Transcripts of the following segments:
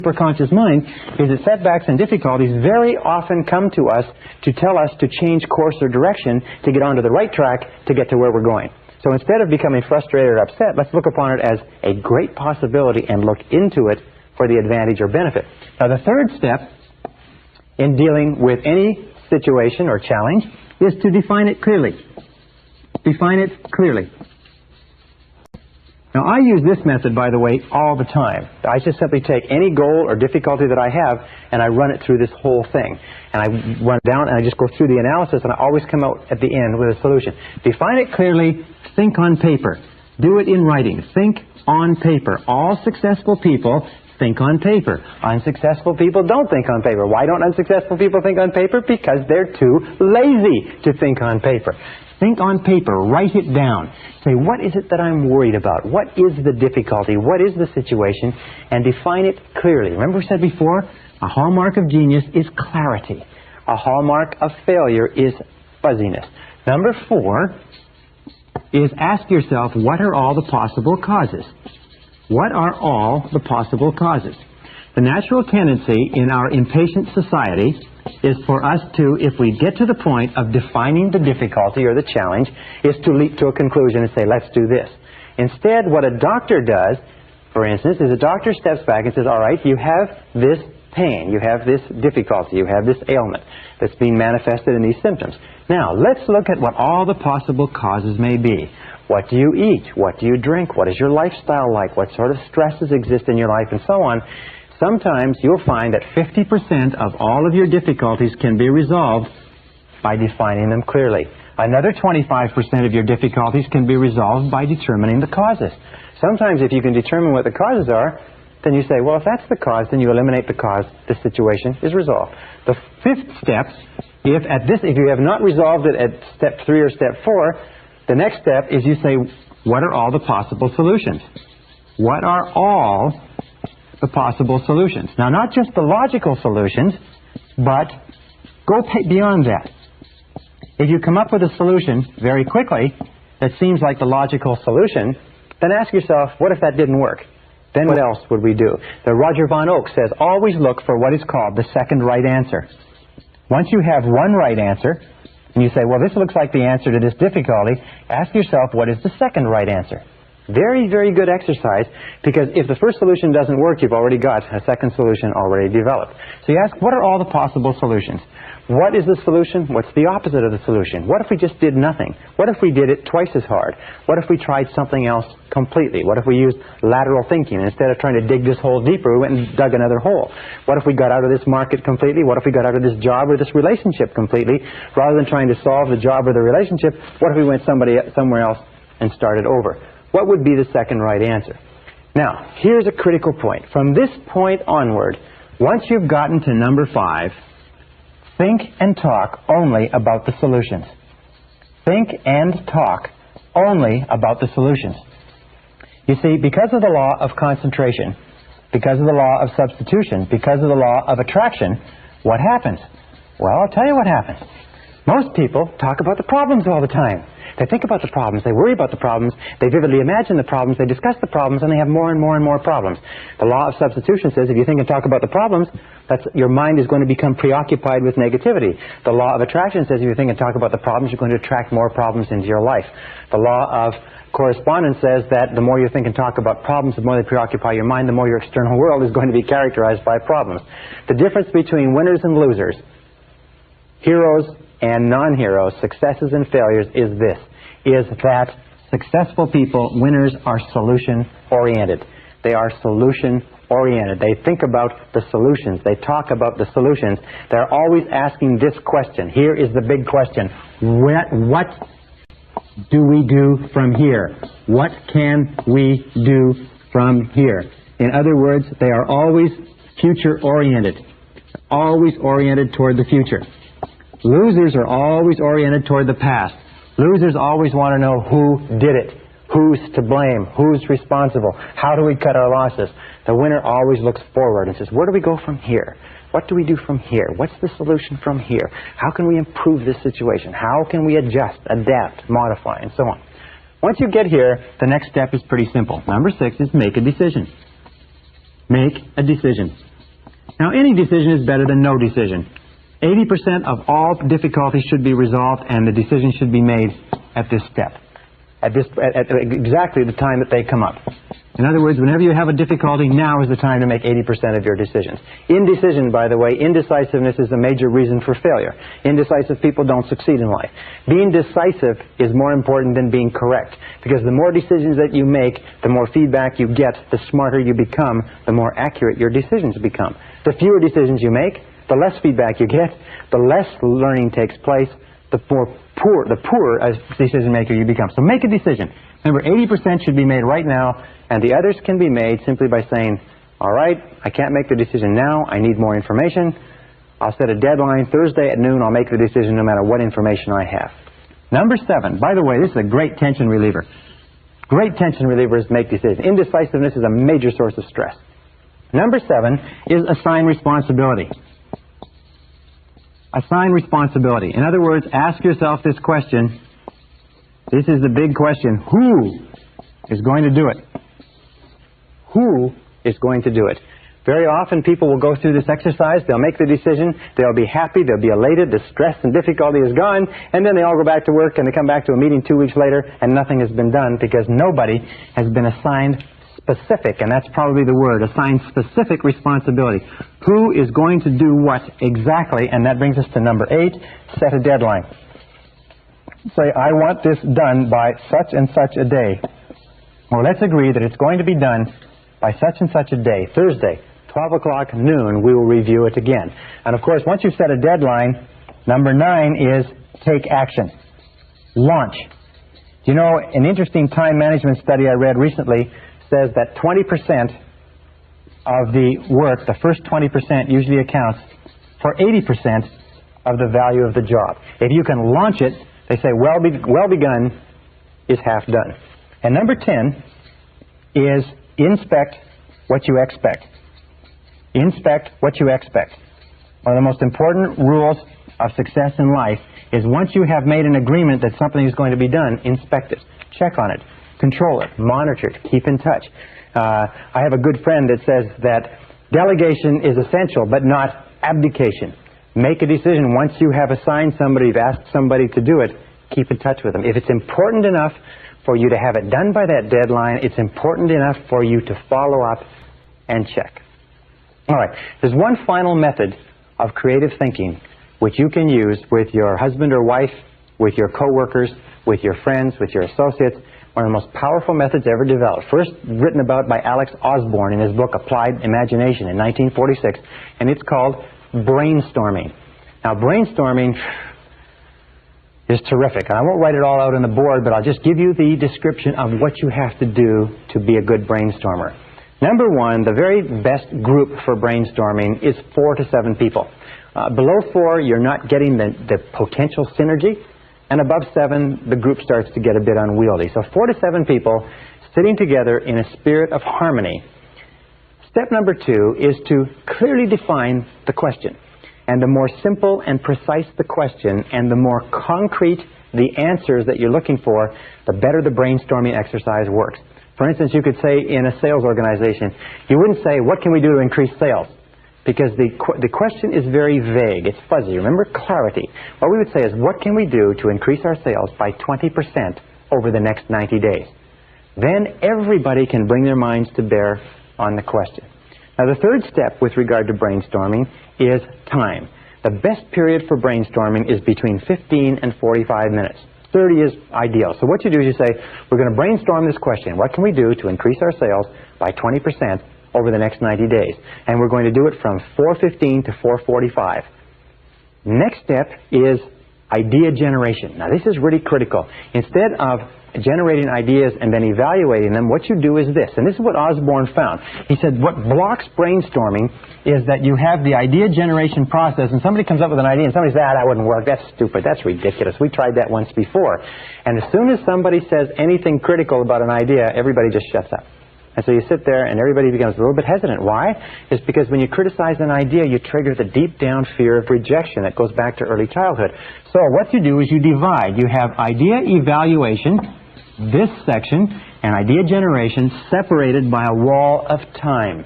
superconscious mind is that setbacks and difficulties very often come to us to tell us to change course or direction to get onto the right track to get to where we're going. So instead of becoming frustrated or upset, let's look upon it as a great possibility and look into it for the advantage or benefit. Now, the third step in dealing with any situation or challenge is to define it clearly. Define it clearly. Now, I use this method, by the way, all the time. I just simply take any goal or difficulty that I have and I run it through this whole thing. And I run it down and I just go through the analysis and I always come out at the end with a solution. Define it clearly. Think on paper. Do it in writing. Think on paper. All successful people think on paper. Unsuccessful people don't think on paper. Why don't unsuccessful people think on paper? Because they're too lazy to think on paper. Think on paper. Write it down. Say, what is it that I'm worried about? What is the difficulty? What is the situation? And define it clearly. Remember we said before, a hallmark of genius is clarity. A hallmark of failure is fuzziness. Number 4 is ask yourself, what are all the possible causes? What are all the possible causes? The natural tendency in our impatient society is for us to, if we get to the point of defining the difficulty or the challenge, is to leap to a conclusion and say, let's do this. Instead, what a doctor does, for instance, is a doctor steps back and says, all right, you have this pain, you have this difficulty, you have this ailment that's being manifested in these symptoms. Now, let's look at what all the possible causes may be. What do you eat? What do you drink? What is your lifestyle like? What sort of stresses exist in your life? And so on. Sometimes you'll find that 50% of all of your difficulties can be resolved by defining them clearly. Another 25% of your difficulties can be resolved by determining the causes. Sometimes if you can determine what the causes are, then you say, well, if that's the cause, then you eliminate the cause, the situation is resolved. The 5th step, if you have not resolved it at step 3 or step 4, the next step is you say, what are all the possible solutions? What are all the possible solutions? Now, not just the logical solutions, but go beyond that. If you come up with a solution very quickly that seems like the logical solution, then ask yourself, what if that didn't work? Then what else would we do? The Roger Von Oak says, always look for what is called the second right answer. Once you have one right answer, and you say, well, this looks like the answer to this difficulty, ask yourself, what is the second right answer? Very, very good exercise, because if the first solution doesn't work, you've already got a second solution already developed. So you ask, what are all the possible solutions? What is the solution? What's the opposite of the solution? What if we just did nothing? What if we did it twice as hard? What if we tried something else completely? What if we used lateral thinking? Instead of trying to dig this hole deeper, we went and dug another hole. What if we got out of this market completely? What if we got out of this job or this relationship completely? Rather than trying to solve the job or the relationship, what if we went somewhere else and started over? What would be the second right answer? Now, here's a critical point. From this point onward, once you've gotten to number 5, think and talk only about the solutions. Think and talk only about the solutions. You see, because of the law of concentration, because of the law of substitution, because of the law of attraction, what happens? Well, I'll tell you what happens. Most people talk about the problems all the time. They think about the problems, they worry about the problems, they vividly imagine the problems, they discuss the problems, and they have more and more and more problems. The law of substitution says if you think and talk about the problems, your mind is going to become preoccupied with negativity. The law of attraction says if you think and talk about the problems, you're going to attract more problems into your life. The law of correspondence says that the more you think and talk about problems, the more they preoccupy your mind, the more your external world is going to be characterized by problems. The difference between winners and losers, heroes and non-heroes, successes and failures is this, is that successful people, winners, are solution-oriented. They are solution-oriented. They think about the solutions. They talk about the solutions. They're always asking this question. Here is the big question. What do we do from here? What can we do from here? In other words, they are always future-oriented, always oriented toward the future. Losers are always oriented toward the past. Losers always want to know who did it, who's to blame, who's responsible, how do we cut our losses. The winner always looks forward and says, where do we go from here? What do we do from here? What's the solution from here? How can we improve this situation? How can we adjust, adapt, modify, and so on? Once you get here, the next step is pretty simple. Number 6 is make a decision. Make a decision. Now, any decision is better than no decision. 80% of all difficulties should be resolved, and the decision should be made at this step, at exactly the time that they come up. In other words, whenever you have a difficulty, now is the time to make 80% of your decisions. Indecision, by the way, indecisiveness is a major reason for failure. Indecisive people don't succeed in life. Being decisive is more important than being correct, because the more decisions that you make, the more feedback you get, the smarter you become, the more accurate your decisions become. The fewer decisions you make, the less feedback you get, the less learning takes place, the poorer a decision maker you become. So make a decision. Remember, 80% should be made right now, and the others can be made simply by saying, all right, I can't make the decision now, I need more information. I'll set a deadline, Thursday at noon, I'll make the decision no matter what information I have. Number 7, by the way, this is a great tension reliever. Great tension relievers make decisions. Indecisiveness is a major source of stress. Number 7 is assign responsibility. Assign responsibility. In other words, ask yourself this question. This is the big question. Who is going to do it? Who is going to do it? Very often people will go through this exercise, they'll make the decision, they'll be happy, they'll be elated, the stress and difficulty is gone, and then they all go back to work and they come back to a meeting 2 weeks later and nothing has been done because nobody has been assigned specific, and that's probably the word, assigned specific responsibility. Who is going to do what exactly? And that brings us to number 8, set a deadline. Say, I want this done by such and such a day. Well, let's agree that it's going to be done by such and such a day, Thursday, 12 o'clock noon, we will review it again. And of course, once you've set a deadline, number 9 is take action. Launch. You know, an interesting time management study I read recently says that 20% of the work, the first 20% usually accounts for 80% of the value of the job. If you can launch it, they say well begun is half done. And number 10 is inspect what you expect. Inspect what you expect. One of the most important rules of success in life is once you have made an agreement that something is going to be done, inspect it. Check on it. Control it. Monitor it. Keep in touch. I have a good friend that says that delegation is essential, but not abdication. Make a decision. Once you have assigned somebody, you've asked somebody to do it, keep in touch with them. If it's important enough for you to have it done by that deadline, it's important enough for you to follow up and check. All right, there's one final method of creative thinking which you can use with your husband or wife, with your coworkers, with your friends, with your associates. One of the most powerful methods ever developed. First written about by Alex Osborne in his book Applied Imagination in 1946, and it's called brainstorming. Now, brainstorming is terrific. And I won't write it all out on the board, but I'll just give you the description of what you have to do to be a good brainstormer. Number 1, the very best group for brainstorming is 4 to 7 people. Below 4, you're not getting the potential synergy. And above 7, the group starts to get a bit unwieldy. So 4 to 7 people sitting together in a spirit of harmony. Step number 2 is to clearly define the question. And the more simple and precise the question, and the more concrete the answers that you're looking for, the better the brainstorming exercise works. For instance, you could say in a sales organization, you wouldn't say, what can we do to increase sales? Because the question is very vague. It's fuzzy. Remember, clarity. What we would say is, what can we do to increase our sales by 20% over the next 90 days? Then everybody can bring their minds to bear on the question. Now, the third step with regard to brainstorming is time. The best period for brainstorming is between 15 and 45 minutes. 30 is ideal. So what you do is you say, we're going to brainstorm this question. What can we do to increase our sales by 20% over the next 90 days? And we're going to do it from 4:15 to 4:45. Next step is idea generation. Now, this is really critical. Instead of generating ideas and then evaluating them, what you do is this. And this is what Osborne found. He said what blocks brainstorming is that you have the idea generation process, and somebody comes up with an idea and somebody says, that wouldn't work, that's stupid, that's ridiculous, we tried that once before. And as soon as somebody says anything critical about an idea, everybody just shuts up. And so you sit there and everybody becomes a little bit hesitant. Why? It's because when you criticize an idea, you trigger the deep down fear of rejection that goes back to early childhood. So what you do is you divide. You have idea evaluation, this section, and idea generation separated by a wall of time,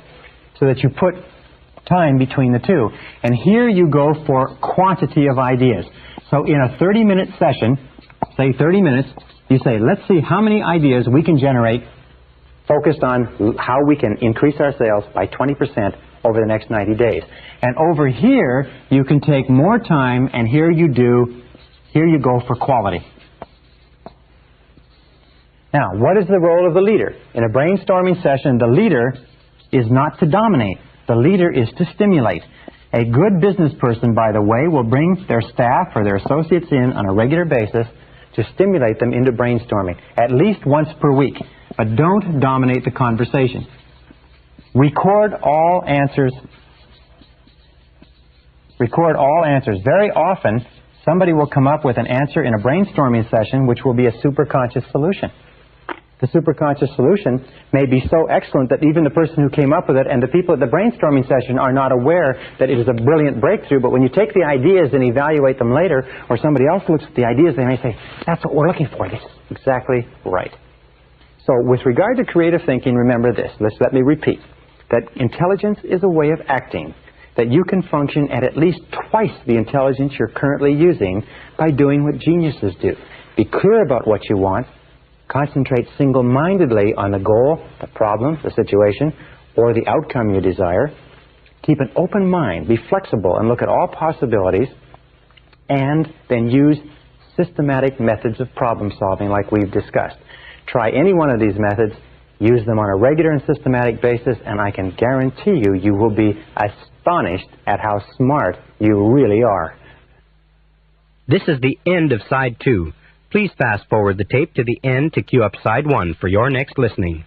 so that you put time between the two. And here you go for quantity of ideas. So in a 30-minute session, say 30 minutes, you say, let's see how many ideas we can generate focused on how we can increase our sales by 20% over the next 90 days. And over here, you can take more time, and here you go for quality. Now, what is the role of the leader? In a brainstorming session, the leader is not to dominate. The leader is to stimulate. A good business person, by the way, will bring their staff or their associates in on a regular basis to stimulate them into brainstorming, at least once per week. But don't dominate the conversation. Record all answers. Record all answers. Very often, somebody will come up with an answer in a brainstorming session which will be a superconscious solution. The superconscious solution may be so excellent that even the person who came up with it and the people at the brainstorming session are not aware that it is a brilliant breakthrough, but when you take the ideas and evaluate them later, or somebody else looks at the ideas, they may say, that's what we're looking for. This is exactly right. So with regard to creative thinking, remember this. Let me repeat. That intelligence is a way of acting. That you can function at least twice the intelligence you're currently using by doing what geniuses do. Be clear about what you want. Concentrate single-mindedly on the goal, the problem, the situation, or the outcome you desire. Keep an open mind. Be flexible and look at all possibilities. And then use systematic methods of problem solving like we've discussed. Try any one of these methods. Use them on a regular and systematic basis, and I can guarantee you, you will be astonished at how smart you really are. This is the end of Side 2. Please fast forward the tape to the end to cue up Side 1 for your next listening.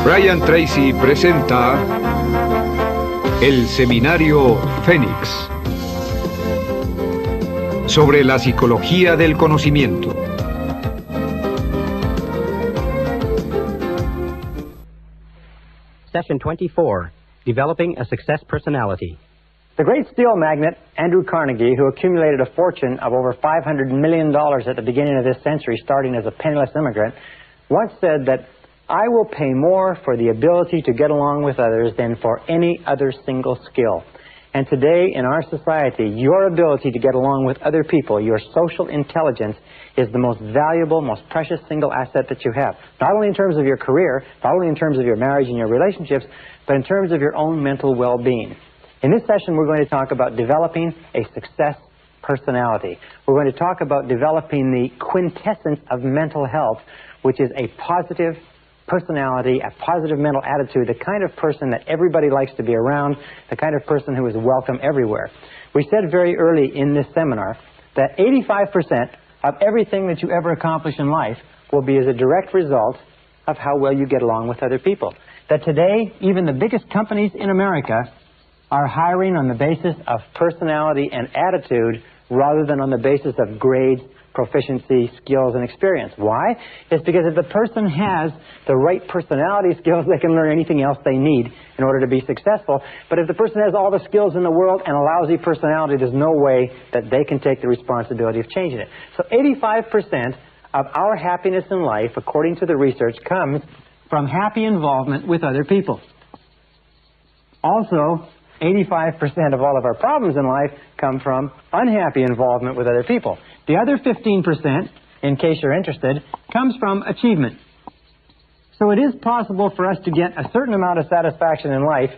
Brian Tracy presenta el Seminario Fénix sobre la psicología del conocimiento. Session 24, Developing a Success Personality. The great steel magnate, Andrew Carnegie, who accumulated a fortune of over $500 million at the beginning of this century, starting as a penniless immigrant, once said that I will pay more for the ability to get along with others than for any other single skill. And today, in our society, your ability to get along with other people, your social intelligence, is the most valuable, most precious single asset that you have. Not only in terms of your career, not only in terms of your marriage and your relationships, but in terms of your own mental well-being. In this session, we're going to talk about developing a success personality. We're going to talk about developing the quintessence of mental health, which is a positive personality, a positive mental attitude, the kind of person that everybody likes to be around, the kind of person who is welcome everywhere. We said very early in this seminar that 85% of everything that you ever accomplish in life will be as a direct result of how well you get along with other people. That today, even the biggest companies in America are hiring on the basis of personality and attitude rather than on the basis of grades, proficiency, skills, and experience. Why? It's because if the person has the right personality skills, they can learn anything else they need in order to be successful. But if the person has all the skills in the world and a lousy personality, there's no way that they can take the responsibility of changing it. So 85% of our happiness in life, according to the research, comes from happy involvement with other people. Also, 85% of all of our problems in life come from unhappy involvement with other people. The other 15%, in case you're interested, comes from achievement. So it is possible for us to get a certain amount of satisfaction in life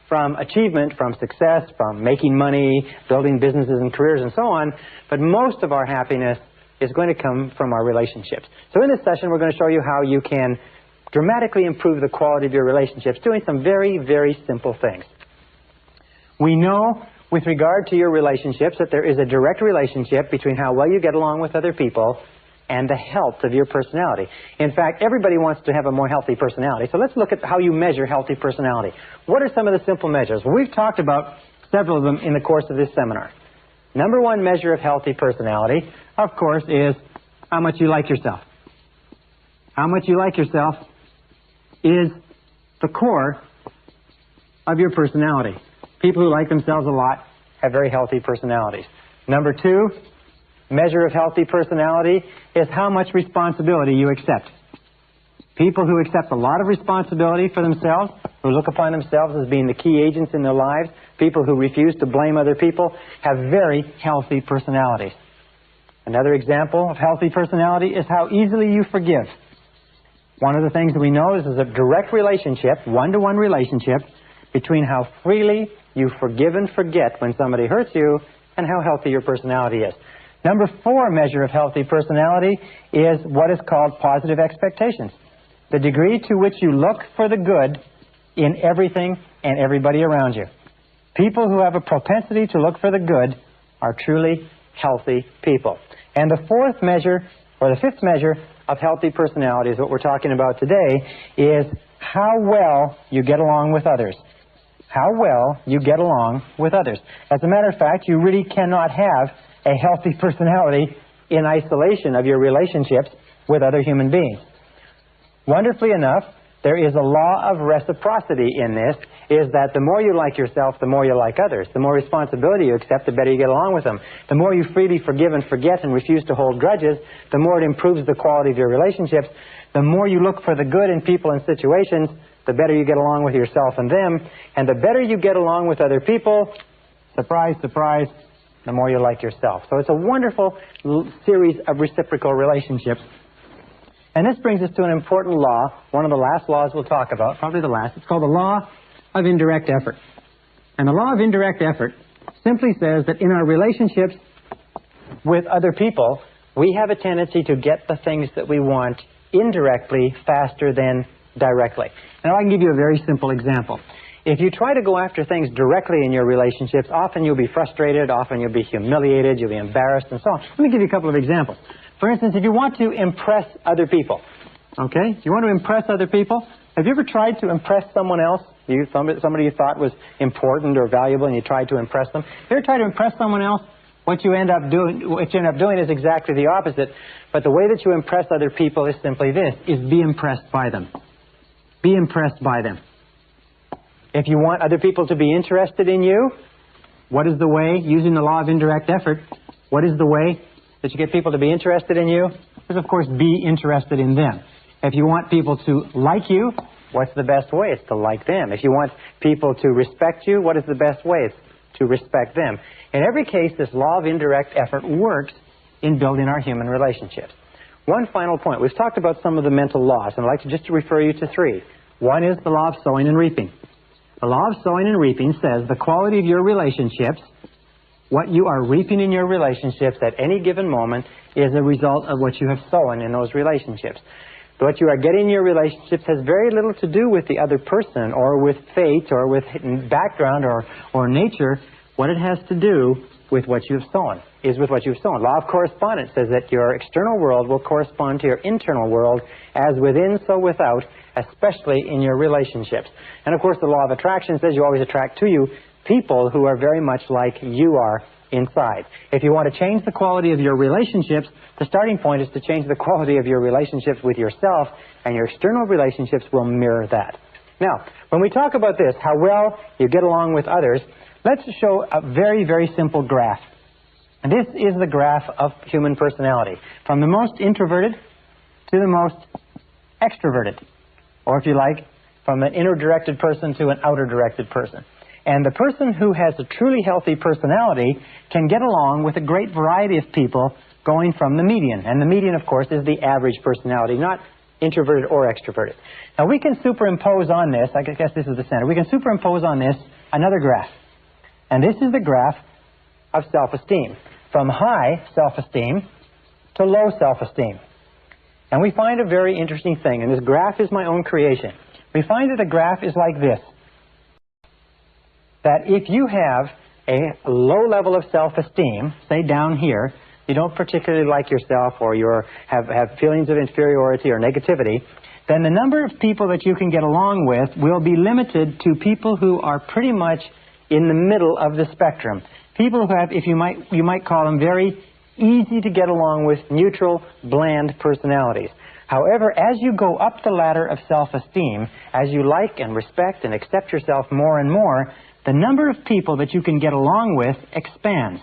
from achievement, from success, from making money, building businesses and careers and so on, but most of our happiness is going to come from our relationships. So in this session, we're going to show you how you can dramatically improve the quality of your relationships doing some very, very simple things. We know with regard to your relationships that there is a direct relationship between how well you get along with other people and the health of your personality. In fact, everybody wants to have a more healthy personality. So let's look at how you measure healthy personality. What are some of the simple measures? Well, we've talked about several of them in the course of this seminar. Number one measure of healthy personality, of course, is how much you like yourself. How much you like yourself is the core of your personality. People who like themselves a lot have very healthy personalities. Number 2 measure of healthy personality is how much responsibility you accept. People who accept a lot of responsibility for themselves, who look upon themselves as being the key agents in their lives, people who refuse to blame other people, have very healthy personalities. Another example of healthy personality is how easily you forgive. One of the things that we know is there's a direct relationship, one-to-one relationship, between how freely you forgive and forget when somebody hurts you and how healthy your personality is. Number 4 measure of healthy personality is what is called positive expectations. The degree to which you look for the good in everything and everybody around you. People who have a propensity to look for the good are truly healthy people. And the 4th measure, or the 5th measure of healthy personality is what we're talking about today, is how well you get along with others. How well you get along with others. As a matter of fact, you really cannot have a healthy personality in isolation of your relationships with other human beings. Wonderfully enough, there is a law of reciprocity in this, is that the more you like yourself, the more you like others. The more responsibility you accept, the better you get along with them. The more you freely forgive and forget and refuse to hold grudges, the more it improves the quality of your relationships. The more you look for the good in people and situations, the better you get along with yourself and them. And the better you get along with other people, surprise, surprise, the more you like yourself. So it's a wonderful series of reciprocal relationships. And this brings us to an important law, one of the last laws we'll talk about, probably the last. It's called the law of indirect effort. And the law of indirect effort simply says that in our relationships with other people, we have a tendency to get the things that we want indirectly faster than directly. Now, I can give you a very simple example. If you try to go after things directly in your relationships, often you'll be frustrated, often you'll be humiliated, you'll be embarrassed, and so on. Let me give you a couple of examples. For instance, if you want to impress other people, okay? If you want to impress other people, have you ever tried to impress someone else? Somebody you thought was important or valuable and you tried to impress them? If you ever try to impress someone else, what you end up doing is exactly the opposite. But the way that you impress other people is simply this, is be impressed by them. Be impressed by them. If you want other people to be interested in you, what is the way, using the law of indirect effort, what is the way that you get people to be interested in you? Is, of course, be interested in them. If you want people to like you, what's the best way? It's to like them. If you want people to respect you, what is the best way? It's to respect them. In every case, this law of indirect effort works in building our human relationships. One final point. We've talked about some of the mental laws, and I'd like to just refer you to 3. One is the law of sowing and reaping. The law of sowing and reaping says the quality of your relationships, what you are reaping in your relationships at any given moment, is a result of what you have sown in those relationships. What you are getting in your relationships has very little to do with the other person or with fate or with background or nature. What it has to do with what you've sown is with what you've sown. Law of correspondence says that your external world will correspond to your internal world, as within so without, especially in your relationships. And of course the law of attraction says you always attract to you people who are very much like you are inside. If you want to change the quality of your relationships, the starting point is to change the quality of your relationships with yourself, and your external relationships will mirror that. Now, when we talk about this, how well you get along with others, let's show a very, very simple graph. And this is the graph of human personality, from the most introverted to the most extroverted, or if you like, from an inner-directed person to an outer-directed person. And the person who has a truly healthy personality can get along with a great variety of people going from the median. And the median, of course, is the average personality, not introverted or extroverted. Now, we can superimpose on this, I guess this is the center, we can superimpose on this another graph. And this is the graph of self-esteem, from high self-esteem to low self-esteem. And we find a very interesting thing, and this graph is my own creation. We find that the graph is like this. That if you have a low level of self-esteem, say down here, you don't particularly like yourself, or you have feelings of inferiority or negativity, then the number of people that you can get along with will be limited to people who are pretty much in the middle of the spectrum. People who have, if you might call them, very easy to get along with, neutral, bland personalities. However, as you go up the ladder of self-esteem, as you like and respect and accept yourself more and more, the number of people that you can get along with expands.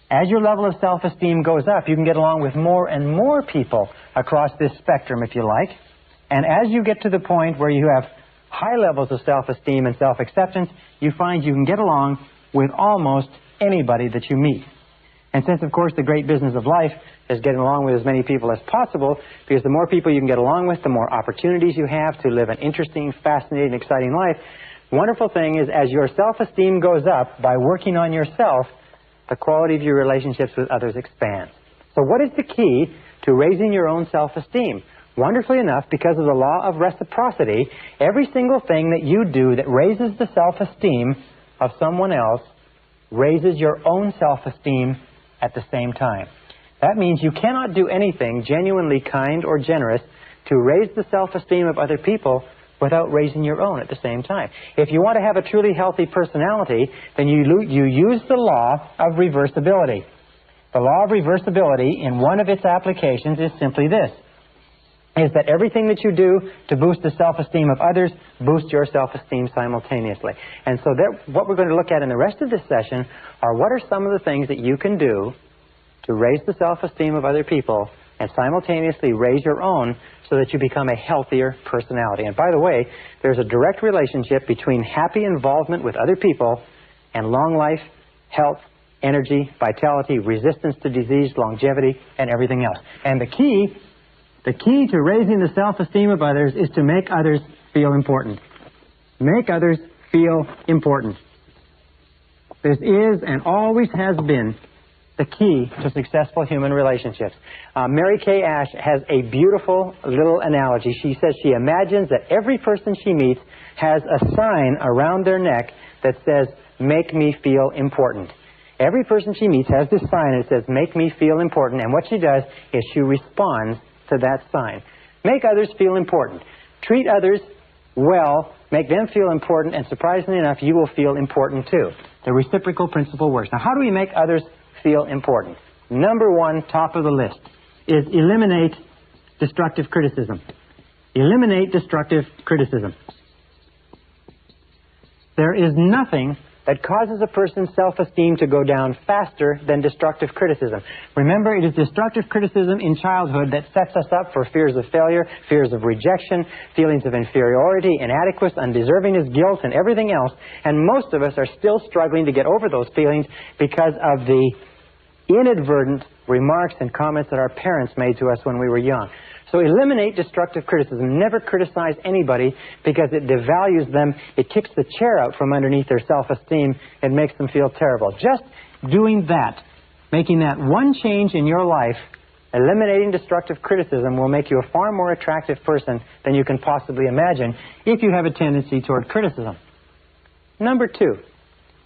As your level of self-esteem goes up, you can get along with more and more people across this spectrum, if you like. And as you get to the point where you have high levels of self-esteem and self-acceptance, you find you can get along with almost anybody that you meet. And since, of course, the great business of life is getting along with as many people as possible, because the more people you can get along with, the more opportunities you have to live an interesting, fascinating, exciting life. Wonderful thing is, as your self-esteem goes up by working on yourself, the quality of your relationships with others expands. So what is the key to raising your own self-esteem? Wonderfully enough, because of the law of reciprocity, every single thing that you do that raises the self-esteem of someone else raises your own self-esteem at the same time. That means you cannot do anything genuinely kind or generous to raise the self-esteem of other people without raising your own at the same time. If you want to have a truly healthy personality, then you use the law of reversibility. The law of reversibility, in one of its applications, is simply this, is that everything that you do to boost the self-esteem of others boosts your self-esteem simultaneously. And so what we're going to look at in the rest of this session are what are some of the things that you can do to raise the self-esteem of other people and simultaneously raise your own so that you become a healthier personality. And by the way, there's a direct relationship between happy involvement with other people and long life, health, energy, vitality, resistance to disease, longevity, and everything else. And the key to raising the self-esteem of others is to make others feel important. Make others feel important. This is and always has been the key to successful human relationships. Mary Kay Ash has a beautiful little analogy. She says she imagines that every person she meets has a sign around their neck that says, "Make me feel important." Every person she meets has this sign that says, "Make me feel important," and what she does is she responds to that sign. Make others feel important. Treat others well, make them feel important, and surprisingly enough, you will feel important too. The reciprocal principle works. Now, how do we make others feel important? Number one, top of the list, is eliminate destructive criticism. Eliminate destructive criticism. There is nothing that causes a person's self-esteem to go down faster than destructive criticism. Remember, it is destructive criticism in childhood that sets us up for fears of failure, fears of rejection, feelings of inferiority, inadequacy, undeservingness, guilt, and everything else. And most of us are still struggling to get over those feelings because of the inadvertent remarks and comments that our parents made to us when we were young. So eliminate destructive criticism. Never criticize anybody because it devalues them. It kicks the chair out from underneath their self-esteem. It makes them feel terrible. Just doing that, making that one change in your life, eliminating destructive criticism, will make you a far more attractive person than you can possibly imagine if you have a tendency toward criticism. Number two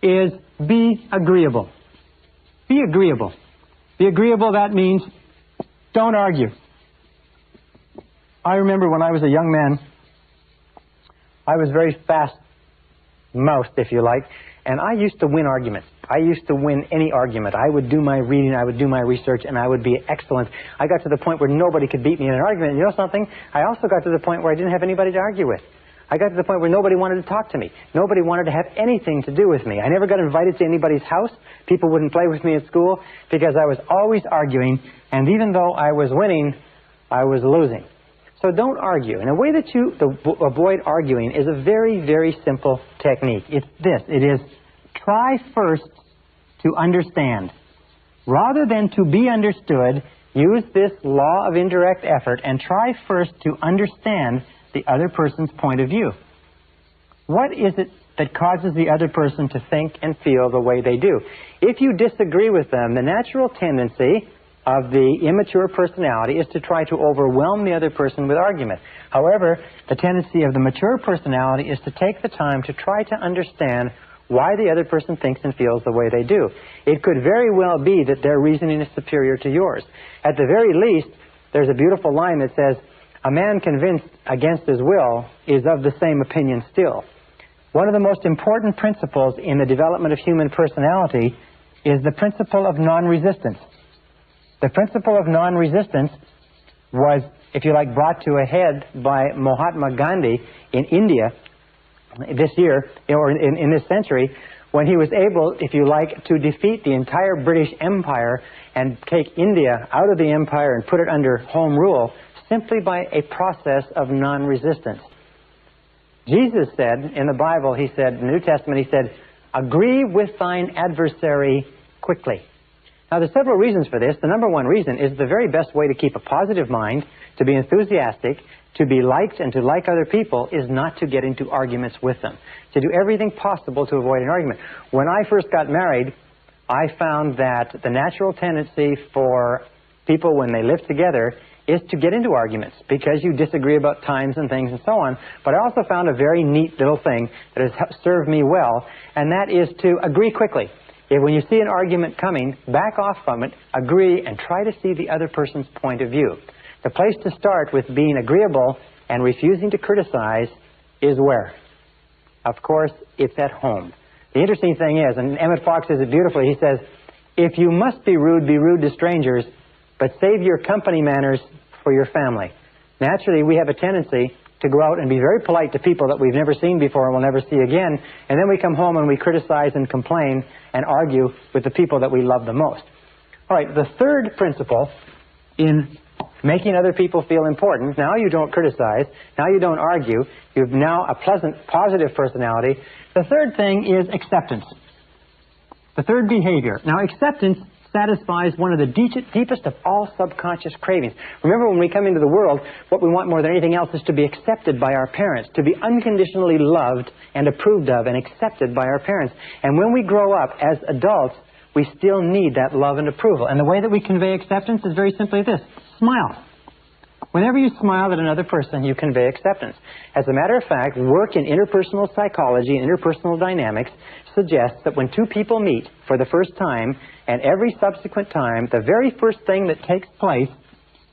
is be agreeable. Be agreeable. Be agreeable, that means don't argue. I remember when I was a young man, I was very fast-mouthed, if you like, and I used to win arguments. I used to win any argument. I would do my reading, I would do my research, and I would be excellent. I got to the point where nobody could beat me in an argument. And you know something? I also got to the point where I didn't have anybody to argue with. I got to the point where nobody wanted to talk to me. Nobody wanted to have anything to do with me. I never got invited to anybody's house. People wouldn't play with me at school because I was always arguing, and even though I was winning, I was losing. So don't argue. And a way that you avoid arguing is a very, very simple technique. It's this. It is try first to understand. Rather than to be understood, use this law of indirect effort and try first to understand the other person's point of view. What is it that causes the other person to think and feel the way they do? If you disagree with them, the natural tendency of the immature personality is to try to overwhelm the other person with argument. However, the tendency of the mature personality is to take the time to try to understand why the other person thinks and feels the way they do. It could very well be that their reasoning is superior to yours. At the very least, there's a beautiful line that says, "A man convinced against his will is of the same opinion still." One of the most important principles in the development of human personality is the principle of non-resistance. The principle of non-resistance was if you like, brought to a head by Mahatma Gandhi in India this year, or in this century, when he was able, if you like, to defeat the entire British Empire and take India out of the empire and put it under home rule simply by a process of non-resistance. Jesus said in the Bible, he said, in the New Testament, he said, agree with thine adversary quickly. Now, there's several reasons for this. The number one reason is the very best way to keep a positive mind, to be enthusiastic, to be liked and to like other people is not to get into arguments with them. To do everything possible to avoid an argument. When I first got married, I found that the natural tendency for people when they live together is to get into arguments because you disagree about times and things and so on. But I also found a very neat little thing that has served me well, and that is to agree quickly. If when you see an argument coming, back off from it, agree, and try to see the other person's point of view. The place to start with being agreeable and refusing to criticize is where? Of course, it's at home. The interesting thing is, and Emmett Fox says it beautifully, he says, if you must be rude to strangers, but save your company manners for your family. Naturally, we have a tendency to go out and be very polite to people that we've never seen before and will never see again, and then we come home and we criticize and complain and argue with the people that we love the most. All right, the third principle in making other people feel important, now you don't criticize, now you don't argue, you've now a pleasant, positive personality. The third thing is acceptance. The third behavior. Now, acceptance satisfies one of the deepest of all subconscious cravings. Remember, when we come into the world, what we want more than anything else is to be accepted by our parents, to be unconditionally loved and approved of and accepted by our parents. And when we grow up as adults, we still need that love and approval. And the way that we convey acceptance is very simply this: smile. Whenever you smile at another person, you convey acceptance. As a matter of fact, work in interpersonal psychology and interpersonal dynamics suggests that when two people meet for the first time, and every subsequent time, the very first thing that takes place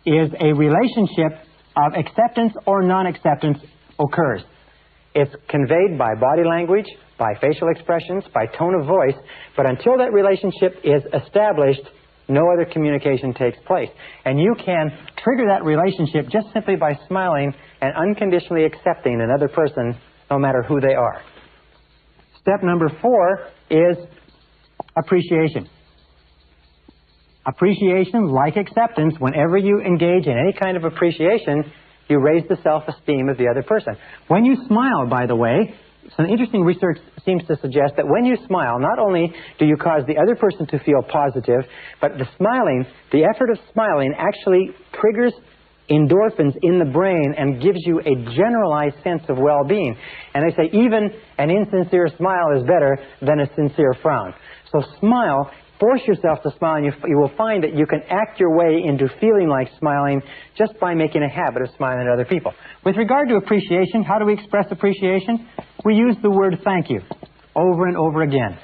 is a relationship of acceptance or non-acceptance occurs. It's conveyed by body language, by facial expressions, by tone of voice, but until that relationship is established, no other communication takes place. And you can trigger that relationship just simply by smiling and unconditionally accepting another person, no matter who they are. Step number 4 is appreciation. Appreciation, like acceptance, whenever you engage in any kind of appreciation, you raise the self-esteem of the other person. When you smile, by the way, some interesting research seems to suggest that when you smile, not only do you cause the other person to feel positive, but the effort of smiling actually triggers endorphins in the brain and gives you a generalized sense of well-being. And they say even an insincere smile is better than a sincere frown. So smile. Force yourself to smile, and you will find that you can act your way into feeling like smiling just by making a habit of smiling at other people. With regard to appreciation, how do we express appreciation? We use the word thank you over and over again.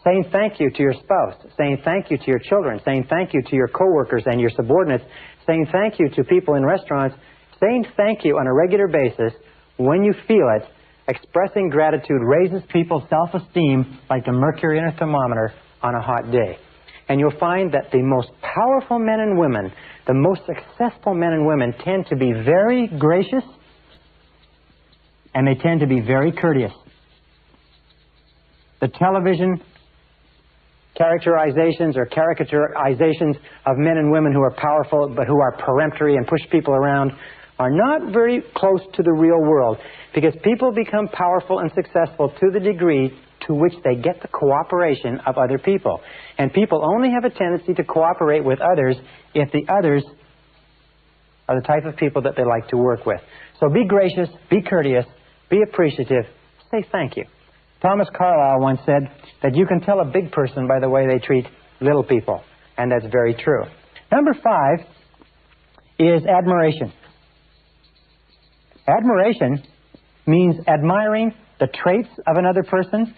Saying thank you to your spouse, saying thank you to your children, saying thank you to your coworkers and your subordinates, saying thank you to people in restaurants, saying thank you on a regular basis when you feel it. Expressing gratitude raises people's self-esteem like the mercury in a thermometer on a hot day. And you'll find that the most powerful men and women, the most successful men and women, tend to be very gracious and they tend to be very courteous. The television characterizations or caricaturizations of men and women who are powerful but who are peremptory and push people around are not very close to the real world, because people become powerful and successful to the degree to which they get the cooperation of other people. And people only have a tendency to cooperate with others if the others are the type of people that they like to work with. So be gracious, be courteous, be appreciative, say thank you. Thomas Carlyle once said that you can tell a big person by the way they treat little people, and that's very true. Number 5 is admiration. Admiration means admiring the traits of another person.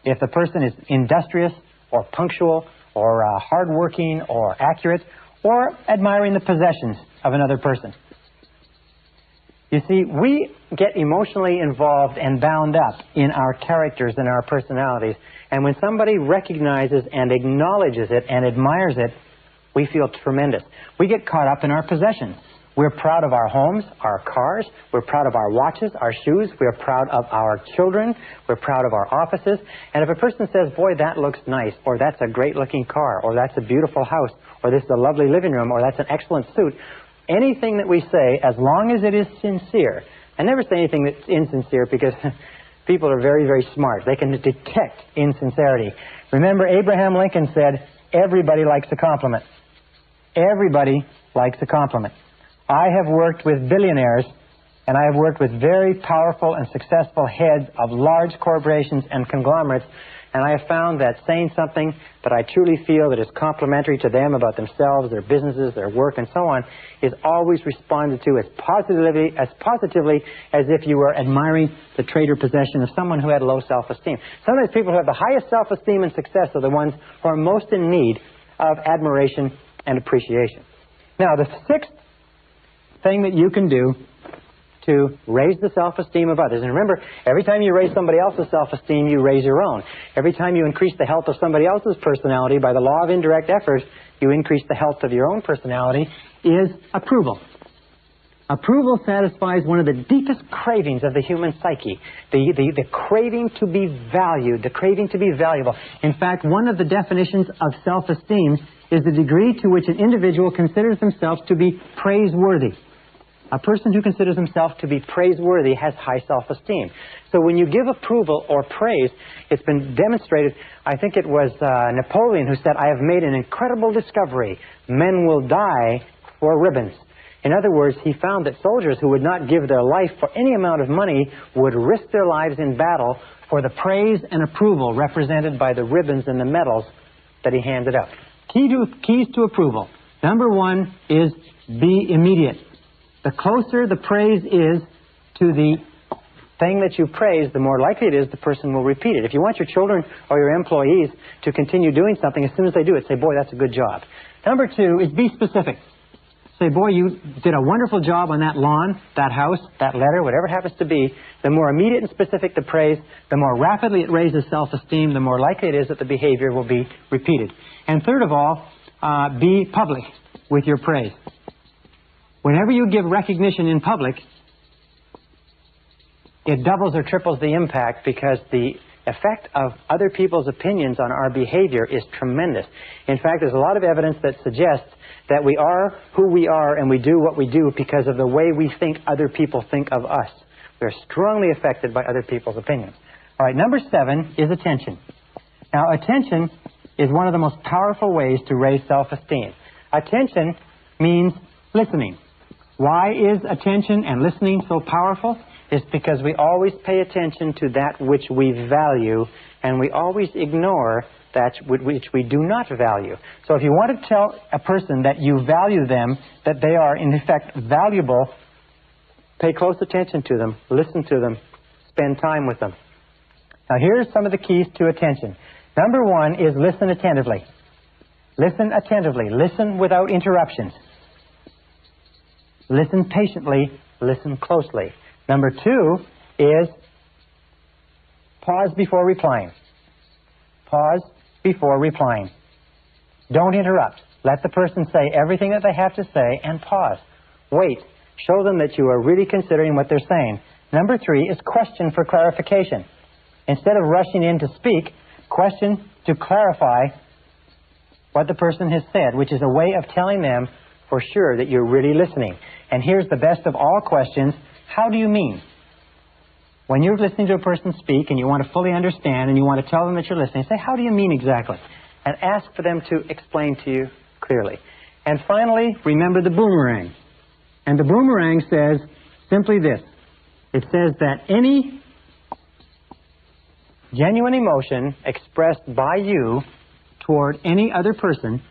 If the person is industrious or punctual or hardworking or accurate, or admiring the possessions of another person. You see, we get emotionally involved and bound up in our characters and our personalities. And when somebody recognizes and acknowledges it and admires it, we feel tremendous. We get caught up in our possessions. We're proud of our homes, our cars. We're proud of our watches, our shoes. We're proud of our children. We're proud of our offices. And if a person says, boy, that looks nice, or that's a great-looking car, or that's a beautiful house, or this is a lovely living room, or that's an excellent suit, anything that we say, as long as it is sincere, I never say anything that's insincere because people are very, very smart. They can detect insincerity. Remember, Abraham Lincoln said, everybody likes a compliment. Everybody likes a compliment. I have worked with billionaires, and I have worked with very powerful and successful heads of large corporations and conglomerates, and I have found that saying something that I truly feel that is complimentary to them about themselves, their businesses, their work, and so on, is always responded to as positively as if you were admiring the trait or possession of someone who had low self-esteem. Sometimes people who have the highest self-esteem and success are the ones who are most in need of admiration and appreciation. Now, the sixth thing that you can do to raise the self-esteem of others. And remember, every time you raise somebody else's self-esteem, you raise your own. Every time you increase the health of somebody else's personality by the law of indirect effort, you increase the health of your own personality, is approval. Approval satisfies one of the deepest cravings of the human psyche, the craving to be valued, the craving to be valuable. In fact, one of the definitions of self-esteem is the degree to which an individual considers themselves to be praiseworthy. A person who considers himself to be praiseworthy has high self-esteem. So when you give approval or praise, it's been demonstrated, I think it was Napoleon who said, I have made an incredible discovery. Men will die for ribbons. In other words, he found that soldiers who would not give their life for any amount of money would risk their lives in battle for the praise and approval represented by the ribbons and the medals that he handed out. Keys to approval. Number one is be immediate. The closer the praise is to the thing that you praise, the more likely it is the person will repeat it. If you want your children or your employees to continue doing something, as soon as they do it, say, boy, that's a good job. Number two is be specific. Say, boy, you did a wonderful job on that lawn, that house, that letter, whatever it happens to be. The more immediate and specific the praise, the more rapidly it raises self-esteem, the more likely it is that the behavior will be repeated. And third of all, be public with your praise. Whenever you give recognition in public, it doubles or triples the impact because the effect of other people's opinions on our behavior is tremendous. In fact, there's a lot of evidence that suggests that we are who we are and we do what we do because of the way we think other people think of us. We're strongly affected by other people's opinions. All right, number 7 is attention. Now, attention is one of the most powerful ways to raise self-esteem. Attention means listening. Why is attention and listening so powerful? It's because we always pay attention to that which we value, and we always ignore that which we do not value. So if you want to tell a person that you value them, that they are in effect valuable, pay close attention to them, listen to them, spend time with them. Now here's some of the keys to attention. Number 1 is listen attentively. Listen attentively. Listen without interruptions. Listen patiently. Listen closely. Number 2 is pause before replying. Pause before replying. Don't interrupt. Let the person say everything that they have to say and pause. Wait. Show them that you are really considering what they're saying. Number 3 is question for clarification. Instead of rushing in to speak, question to clarify what the person has said, which is a way of telling them for sure that you're really listening. And here's the best of all questions. How do you mean? When you're listening to a person speak and you want to fully understand and you want to tell them that you're listening, say, how do you mean exactly? And ask for them to explain to you clearly. And finally, remember the boomerang. And the boomerang says simply this. It says that any genuine emotion expressed by you toward any other person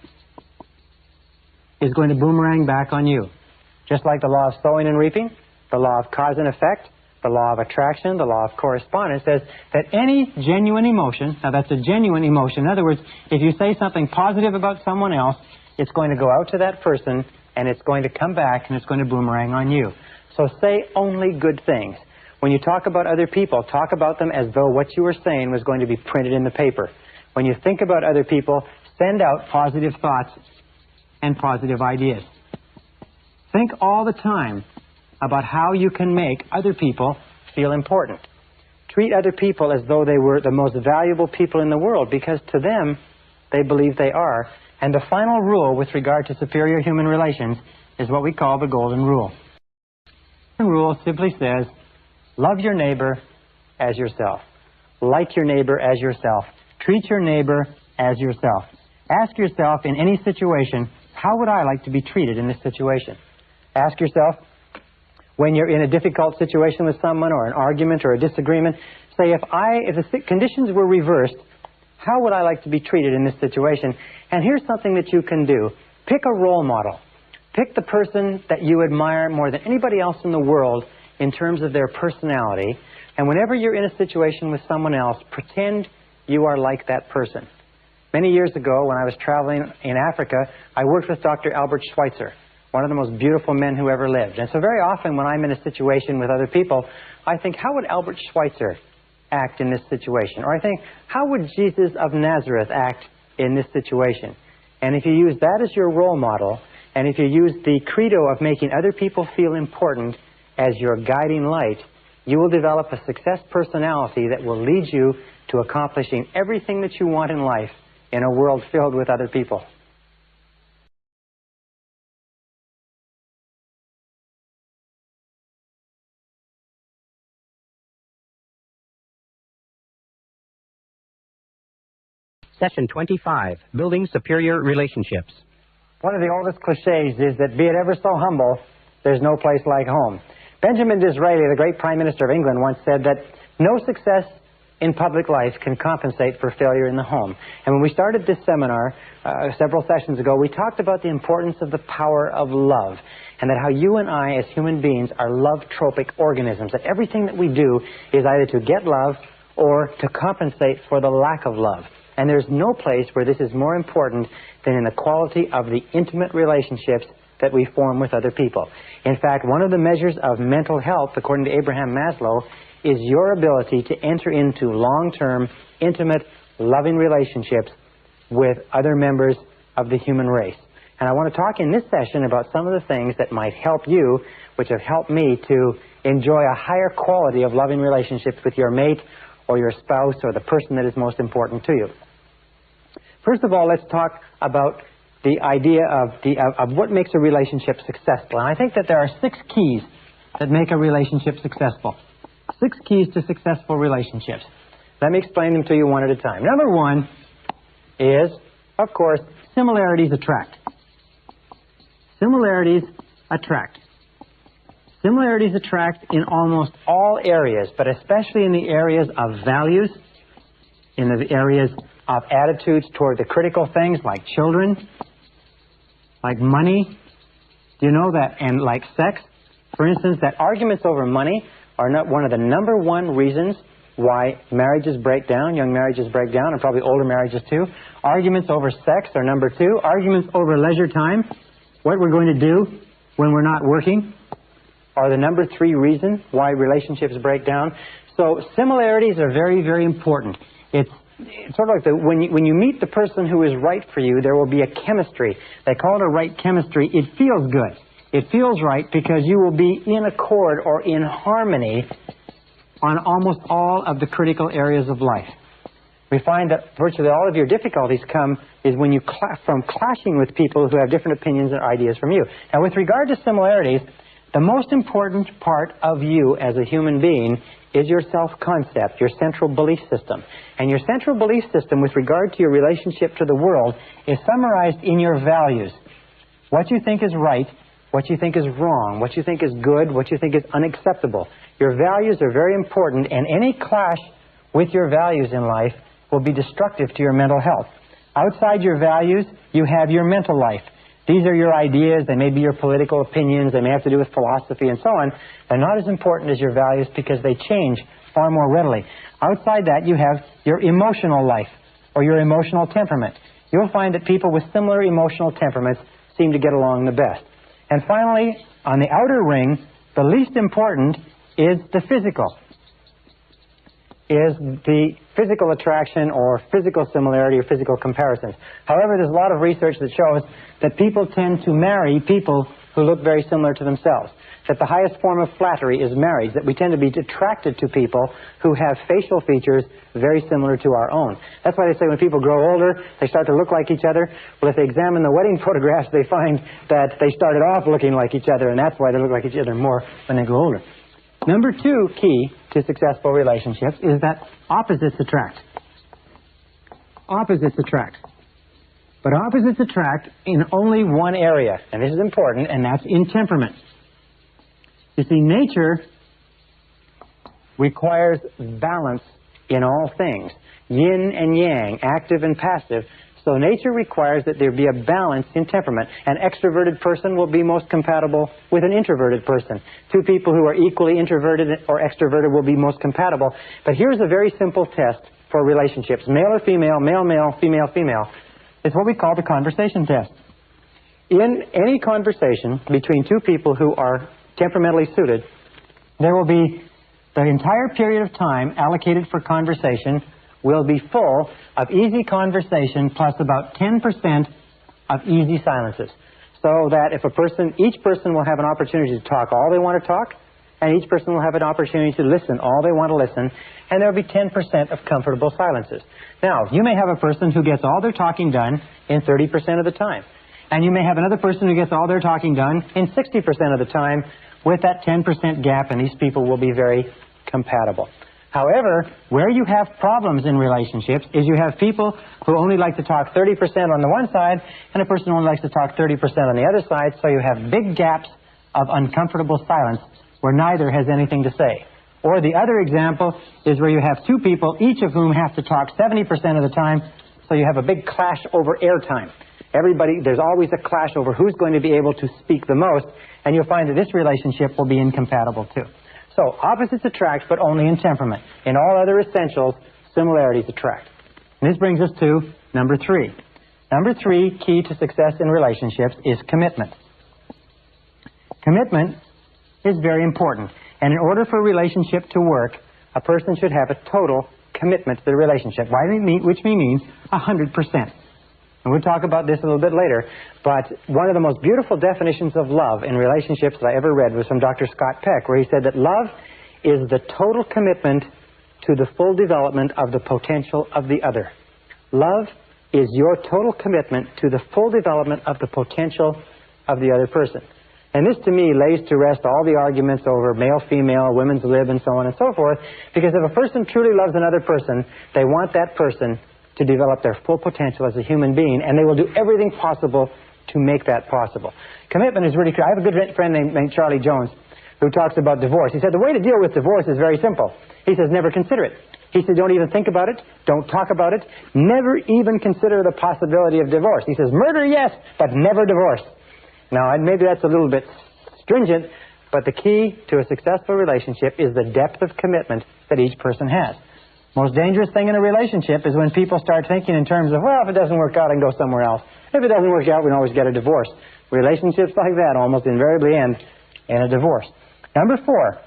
is going to boomerang back on you. Just like the law of sowing and reaping, the law of cause and effect, the law of attraction, the law of correspondence says that any genuine emotion, now that's a genuine emotion. In other words, if you say something positive about someone else, it's going to go out to that person and it's going to come back and it's going to boomerang on you. So say only good things. When you talk about other people, talk about them as though what you were saying was going to be printed in the paper. When you think about other people, send out positive thoughts and positive ideas. Think all the time about how you can make other people feel important. Treat other people as though they were the most valuable people in the world, because to them, they believe they are. And the final rule with regard to superior human relations is what we call the Golden Rule. The rule simply says, love your neighbor as yourself. Like your neighbor as yourself. Treat your neighbor as yourself. Ask yourself in any situation, how would I like to be treated in this situation? Ask yourself, when you're in a difficult situation with someone or an argument or a disagreement, say, if the conditions were reversed, how would I like to be treated in this situation? And here's something that you can do. Pick a role model. Pick the person that you admire more than anybody else in the world in terms of their personality. And whenever you're in a situation with someone else, pretend you are like that person. Many years ago, when I was traveling in Africa, I worked with Dr. Albert Schweitzer, one of the most beautiful men who ever lived. And so very often when I'm in a situation with other people, I think, how would Albert Schweitzer act in this situation? Or I think, how would Jesus of Nazareth act in this situation? And if you use that as your role model, and if you use the credo of making other people feel important as your guiding light, you will develop a success personality that will lead you to accomplishing everything that you want in life in a world filled with other people. Session 25, Building Superior Relationships. One of the oldest cliches is that, be it ever so humble, there's no place like home. Benjamin Disraeli, the great Prime Minister of England, once said that no success in public life can compensate for failure in the home. And when we started this seminar several sessions ago, we talked about the importance of the power of love, and that how you and I as human beings are love-tropic organisms, that everything that we do is either to get love or to compensate for the lack of love. And there's no place where this is more important than in the quality of the intimate relationships that we form with other people. In fact, one of the measures of mental health, according to Abraham Maslow, is your ability to enter into long-term, intimate, loving relationships with other members of the human race. And I want to talk in this session about some of the things that might help you, which have helped me to enjoy a higher quality of loving relationships with your mate or your spouse or the person that is most important to you. First of all, let's talk about the idea of what makes a relationship successful. And I think that there are 6 keys that make a relationship successful. 6 keys to successful relationships. Let me explain them to you one at a time. Number 1 is, of course, similarities attract. Similarities attract. Similarities attract in almost all areas, but especially in the areas of values, in the areas of attitudes toward the critical things like children, like money. Do you know that? And like sex. For instance, that arguments over money are not one of the number 1 reasons why marriages break down, young marriages break down, and probably older marriages too. Arguments over sex are number 2. Arguments over leisure time, what we're going to do when we're not working, are the number 3 reason why relationships break down. So similarities are very, very important. It's sort of like when you meet the person who is right for you, there will be a chemistry. They call it a right chemistry. It feels good. It feels right because you will be in accord or in harmony on almost all of the critical areas of life. We find that virtually all of your difficulties come is when you from clashing with people who have different opinions and ideas from you. Now, with regard to similarities, the most important part of you as a human being is your self-concept, your central belief system. And your central belief system with regard to your relationship to the world is summarized in your values. What you think is right, what you think is wrong, what you think is good, what you think is unacceptable. Your values are very important, and any clash with your values in life will be destructive to your mental health. Outside your values, you have your mental life. These are your ideas, they may be your political opinions, they may have to do with philosophy and so on. They're not as important as your values because they change far more readily. Outside that, you have your emotional life or your emotional temperament. You'll find that people with similar emotional temperaments seem to get along the best. And finally, on the outer ring, the least important is the physical. Is the physical attraction or physical similarity or physical comparisons. However, there's a lot of research that shows that people tend to marry people who look very similar to themselves. That the highest form of flattery is marriage, that we tend to be attracted to people who have facial features very similar to our own. That's why they say when people grow older, they start to look like each other. Well, if they examine the wedding photographs, they find that they started off looking like each other, and that's why they look like each other more when they grow older. Number 2 key to successful relationships is that opposites attract. Opposites attract. But opposites attract in only one area, and this is important, and that's in temperament. You see, nature requires balance in all things, yin and yang, active and passive. So nature requires that there be a balance in temperament. An extroverted person will be most compatible with an introverted person. 2 people who are equally introverted or extroverted will be most compatible. But here's a very simple test for relationships. Male or female, male, female, female. It's what we call the conversation test. In any conversation between 2 people who are temperamentally suited, there will be the entire period of time allocated for conversation will be full of easy conversation plus about 10% of easy silences. So that if each person will have an opportunity to talk all they want to talk, and each person will have an opportunity to listen all they want to listen, and there will be 10% of comfortable silences. Now, you may have a person who gets all their talking done in 30% of the time. And you may have another person who gets all their talking done in 60% of the time with that 10% gap, and these people will be very compatible. However, where you have problems in relationships is you have people who only like to talk 30% on the one side, and a person who only likes to talk 30% on the other side, so you have big gaps of uncomfortable silence where neither has anything to say. Or the other example is where you have 2 people, each of whom have to talk 70% of the time, so you have a big clash over airtime. There's always a clash over who's going to be able to speak the most, and you'll find that this relationship will be incompatible too. So opposites attract, but only in temperament. In all other essentials, similarities attract. And this brings us to number 3. Number 3 key to success in relationships is commitment. Commitment is very important. And in order for a relationship to work, a person should have a total commitment to the relationship, which means 100%. And we'll talk about this a little bit later, but one of the most beautiful definitions of love in relationships that I ever read was from Dr. Scott Peck, where he said that love is the total commitment to the full development of the potential of the other. Love is your total commitment to the full development of the potential of the other person. And this, to me, lays to rest all the arguments over male, female, women's lib, and so on and so forth, because if a person truly loves another person, they want that person to develop their full potential as a human being, and they will do everything possible to make that possible. Commitment is really clear. I have a good friend named Charlie Jones who talks about divorce. He said the way to deal with divorce is very simple. He says never consider it. He said don't even think about it, don't talk about it, never even consider the possibility of divorce. He says murder, yes, but never divorce. Now, maybe that's a little bit stringent, but the key to a successful relationship is the depth of commitment that each person has. Most dangerous thing in a relationship is when people start thinking in terms of, well, if it doesn't work out, I can go somewhere else. If it doesn't work out, we can always get a divorce. Relationships like that almost invariably end in a divorce. Number 4,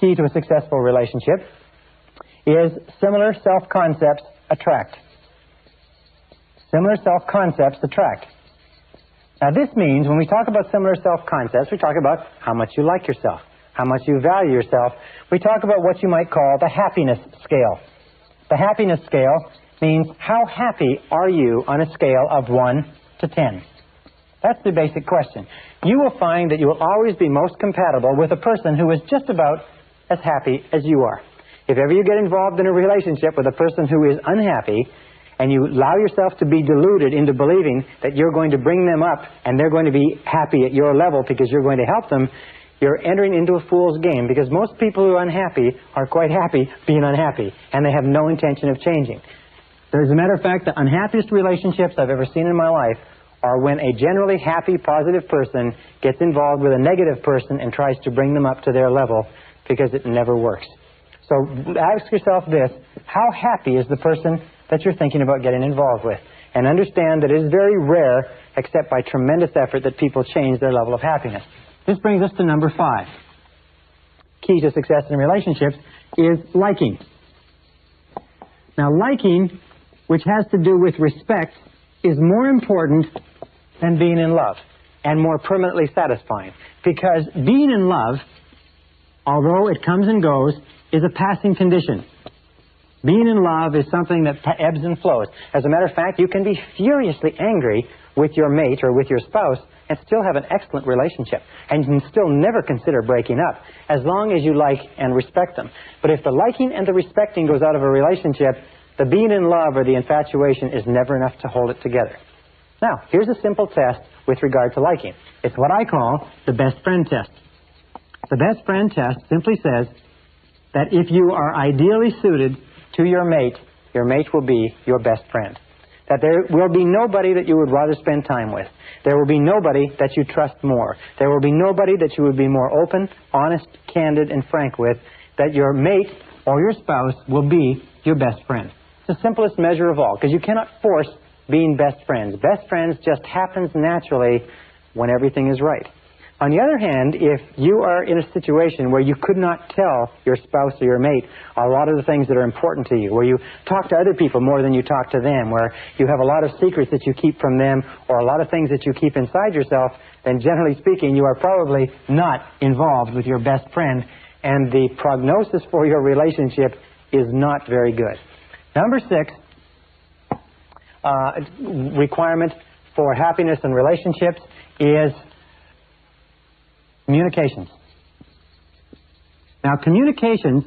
key to a successful relationship, is similar self-concepts attract. Similar self-concepts attract. Now this means when we talk about similar self-concepts, we talk about how much you like yourself, how much you value yourself. We talk about what you might call the happiness scale. The happiness scale means how happy are you on a scale of 1 to 10? That's the basic question. You will find that you will always be most compatible with a person who is just about as happy as you are. If ever you get involved in a relationship with a person who is unhappy, and you allow yourself to be deluded into believing that you're going to bring them up and they're going to be happy at your level because you're going to help them, you're entering into a fool's game, because most people who are unhappy are quite happy being unhappy, and they have no intention of changing. As a matter of fact, the unhappiest relationships I've ever seen in my life are when a generally happy, positive person gets involved with a negative person and tries to bring them up to their level, because it never works. So ask yourself this: how happy is the person that you're thinking about getting involved with? And understand that it is very rare, except by tremendous effort, that people change their level of happiness. This brings us to number 5. Key to success in relationships is liking. Now, liking, which has to do with respect, is more important than being in love. and more permanently satisfying. Because being in love, although it comes and goes, is a passing condition. Being in love is something that ebbs and flows. As a matter of fact, you can be furiously angry with your mate or with your spouse and still have an excellent relationship. And you can still never consider breaking up, as long as you like and respect them. But if the liking and the respecting goes out of a relationship, the being in love or the infatuation is never enough to hold it together. Now, here's a simple test with regard to liking. It's what I call the best friend test. The best friend test simply says that if you are ideally suited to your mate will be your best friend. That there will be nobody that you would rather spend time with. There will be nobody that you trust more. There will be nobody that you would be more open, honest, candid, and frank with. That your mate or your spouse will be your best friend. It's the simplest measure of all, because you cannot force being best friends. Best friends just happens naturally when everything is right. On the other hand, if you are in a situation where you could not tell your spouse or your mate a lot of the things that are important to you, where you talk to other people more than you talk to them, where you have a lot of secrets that you keep from them, or a lot of things that you keep inside yourself, then generally speaking, you are probably not involved with your best friend, and the prognosis for your relationship is not very good. Number 6, requirement for happiness in relationships is communications. Now, communications,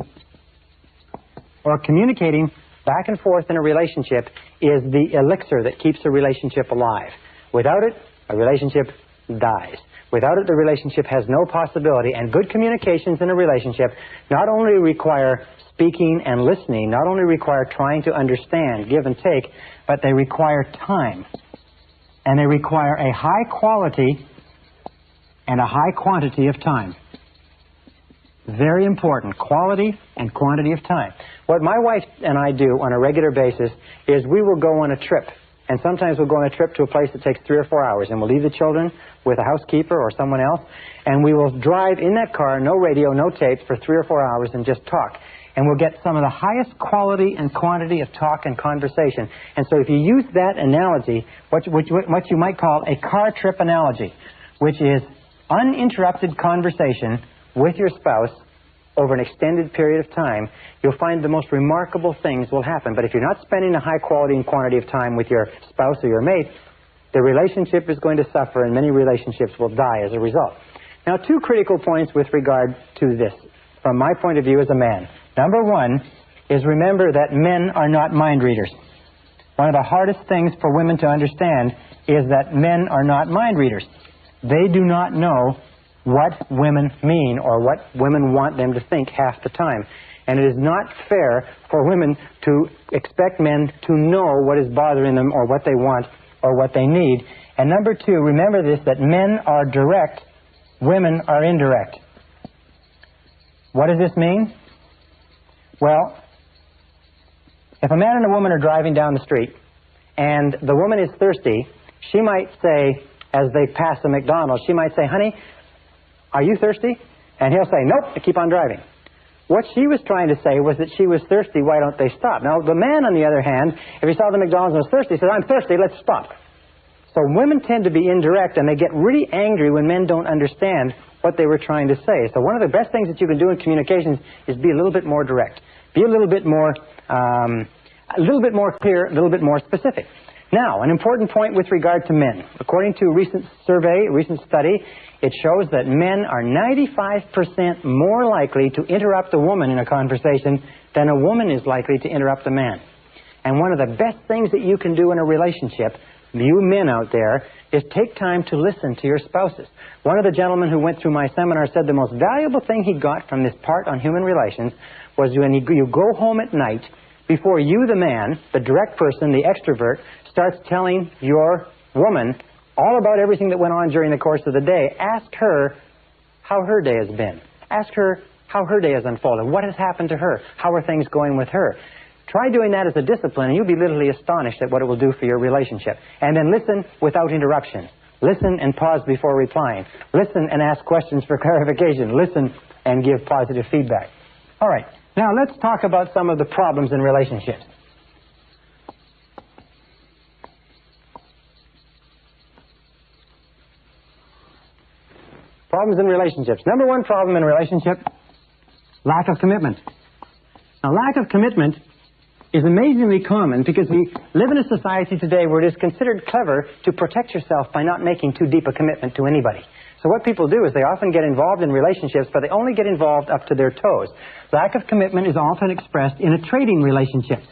or communicating back and forth in a relationship, is the elixir that keeps a relationship alive. Without it, a relationship dies. Without it, the relationship has no possibility. And good communications in a relationship not only require speaking and listening, not only require trying to understand, give and take, but they require time. And they require a high quality and a high quantity of time. Very important, quality and quantity of time. What my wife and I do on a regular basis is we will go on a trip. And sometimes we'll go on a trip to a place that takes 3 or 4 hours, and we'll leave the children with a housekeeper or someone else, and we will drive in that car, no radio, no tapes, for 3 or 4 hours and just talk. And we'll get some of the highest quality and quantity of talk and conversation. And so if you use that analogy, what you might call a car trip analogy, which is uninterrupted conversation with your spouse over an extended period of time, you'll find the most remarkable things will happen. But if you're not spending a high quality and quantity of time with your spouse or your mate, the relationship is going to suffer, and many relationships will die as a result. Now, 2 critical points with regard to this, from my point of view as a man. Number 1 is, remember that men are not mind readers. One of the hardest things for women to understand is that men are not mind readers. They do not know what women mean or what women want them to think half the time. And it is not fair for women to expect men to know what is bothering them or what they want or what they need. And number 2, remember this, that men are direct, women are indirect. What does this mean? Well, if a man and a woman are driving down the street and the woman is thirsty, she might say, as they pass a McDonald's, she might say, "Honey, are you thirsty?" And he'll say, "Nope," and keep on driving. What she was trying to say was that she was thirsty, why don't they stop? Now, the man, on the other hand, if he saw the McDonald's and was thirsty, he said, "I'm thirsty, let's stop." So women tend to be indirect, and they get really angry when men don't understand what they were trying to say. So one of the best things that you can do in communications is be a little bit more direct. Be a little bit more clear, a little bit more specific. Now, an important point with regard to men. According to a recent survey, a recent study, it shows that men are 95% more likely to interrupt a woman in a conversation than a woman is likely to interrupt a man. And one of the best things that you can do in a relationship, you men out there, is take time to listen to your spouses. One of the gentlemen who went through my seminar said the most valuable thing he got from this part on human relations was when you go home at night, before you, the man, the direct person, the extrovert, starts telling your woman all about everything that went on during the course of the day, ask her how her day has been. Ask her how her day has unfolded. What has happened to her? How are things going with her? Try doing that as a discipline, and you'll be literally astonished at what it will do for your relationship. And then listen without interruption. Listen and pause before replying. Listen and ask questions for clarification. Listen and give positive feedback. All right. Now let's talk about some of the problems in relationships. Problems in relationships. Number one problem in a relationship, lack of commitment. Now, lack of commitment is amazingly common because we live in a society today where it is considered clever to protect yourself by not making too deep a commitment to anybody. So what people do is they often get involved in relationships, but they only get involved up to their toes. Lack of commitment is often expressed in a trading relationship.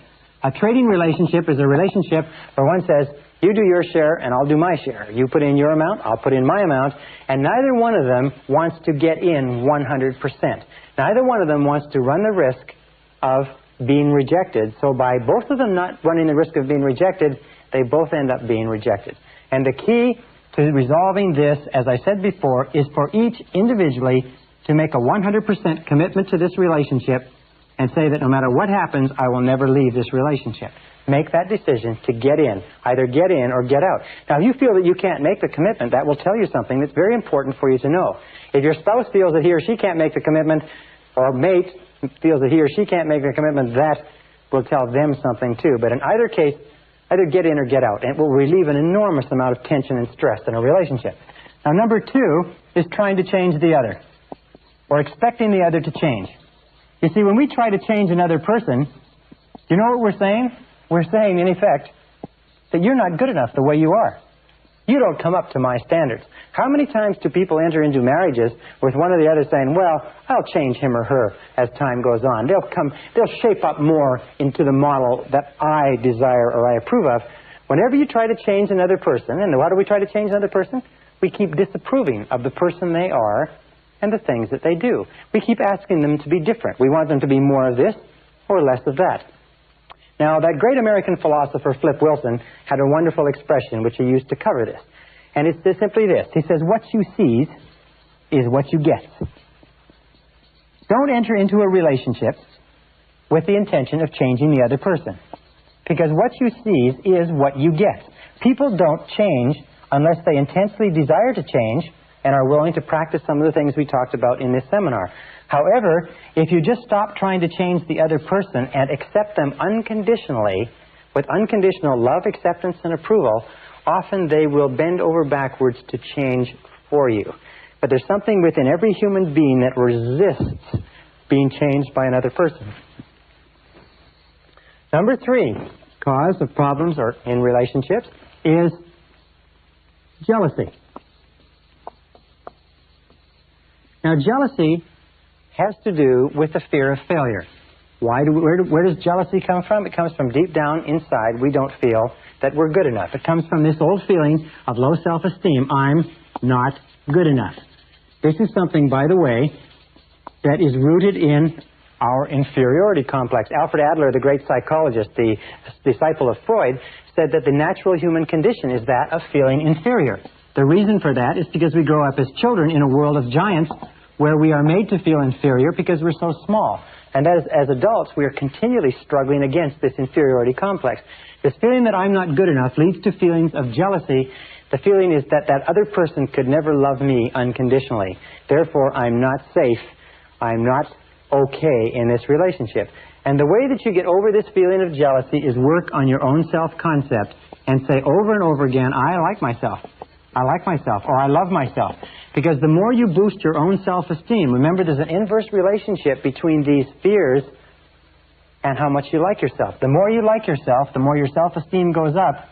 A trading relationship is a relationship where one says, you do your share and I'll do my share. You put in your amount, I'll put in my amount, and neither one of them wants to get in 100%. Neither one of them wants to run the risk of being rejected. So by both of them not running the risk of being rejected, they both end up being rejected. And the key to resolving this, as I said before, is for each individually to make a 100% commitment to this relationship and say that no matter what happens, I will never leave this relationship. Make that decision to get in. Either get in or get out. Now, if you feel that you can't make the commitment, that will tell you something that's very important for you to know. If your spouse feels that he or she can't make the commitment, or mate feels that he or she can't make the commitment, that will tell them something too. But in either case, either get in or get out. And it will relieve an enormous amount of tension and stress in a relationship. Now, number two is trying to change the other, or expecting the other to change. You see, when we try to change another person, you know what we're saying? We're saying, in effect, that you're not good enough the way you are. You don't come up to my standards. How many times do people enter into marriages with one or the other saying, well, I'll change him or her as time goes on. They'll shape up more into the model that I desire or I approve of. Whenever you try to change another person, and why do we try to change another person? We keep disapproving of the person they are and the things that they do. We keep asking them to be different. We want them to be more of this or less of that. Now, that great American philosopher, Flip Wilson, had a wonderful expression which he used to cover this. And it's simply this. He says, what you seize is what you get. Don't enter into a relationship with the intention of changing the other person. Because what you seize is what you get. People don't change unless they intensely desire to change and are willing to practice some of the things we talked about in this seminar. However, if you just stop trying to change the other person and accept them unconditionally, with unconditional love, acceptance, and approval, often they will bend over backwards to change for you. But there's something within every human being that resists being changed by another person. Number three cause of problems or in relationships is jealousy. Now, jealousy has to do with the fear of failure. Where does jealousy come from? It comes from deep down inside. We don't feel that we're good enough. It comes from this old feeling of low self-esteem. I'm not good enough. This is something, by the way, that is rooted in our inferiority complex. Alfred Adler, the great psychologist, the disciple of Freud, said that the natural human condition is that of feeling inferior. The reason for that is because we grow up as children in a world of giants where we are made to feel inferior because we're so small. And as adults, we are continually struggling against this inferiority complex. This feeling that I'm not good enough leads to feelings of jealousy. The feeling is that that other person could never love me unconditionally. Therefore, I'm not safe. I'm not okay in this relationship. And the way that you get over this feeling of jealousy is work on your own self-concept and say over and over again, I like myself. I like myself, or I love myself. Because the more you boost your own self-esteem, remember there's an inverse relationship between these fears and how much you like yourself. The more you like yourself, the more your self-esteem goes up,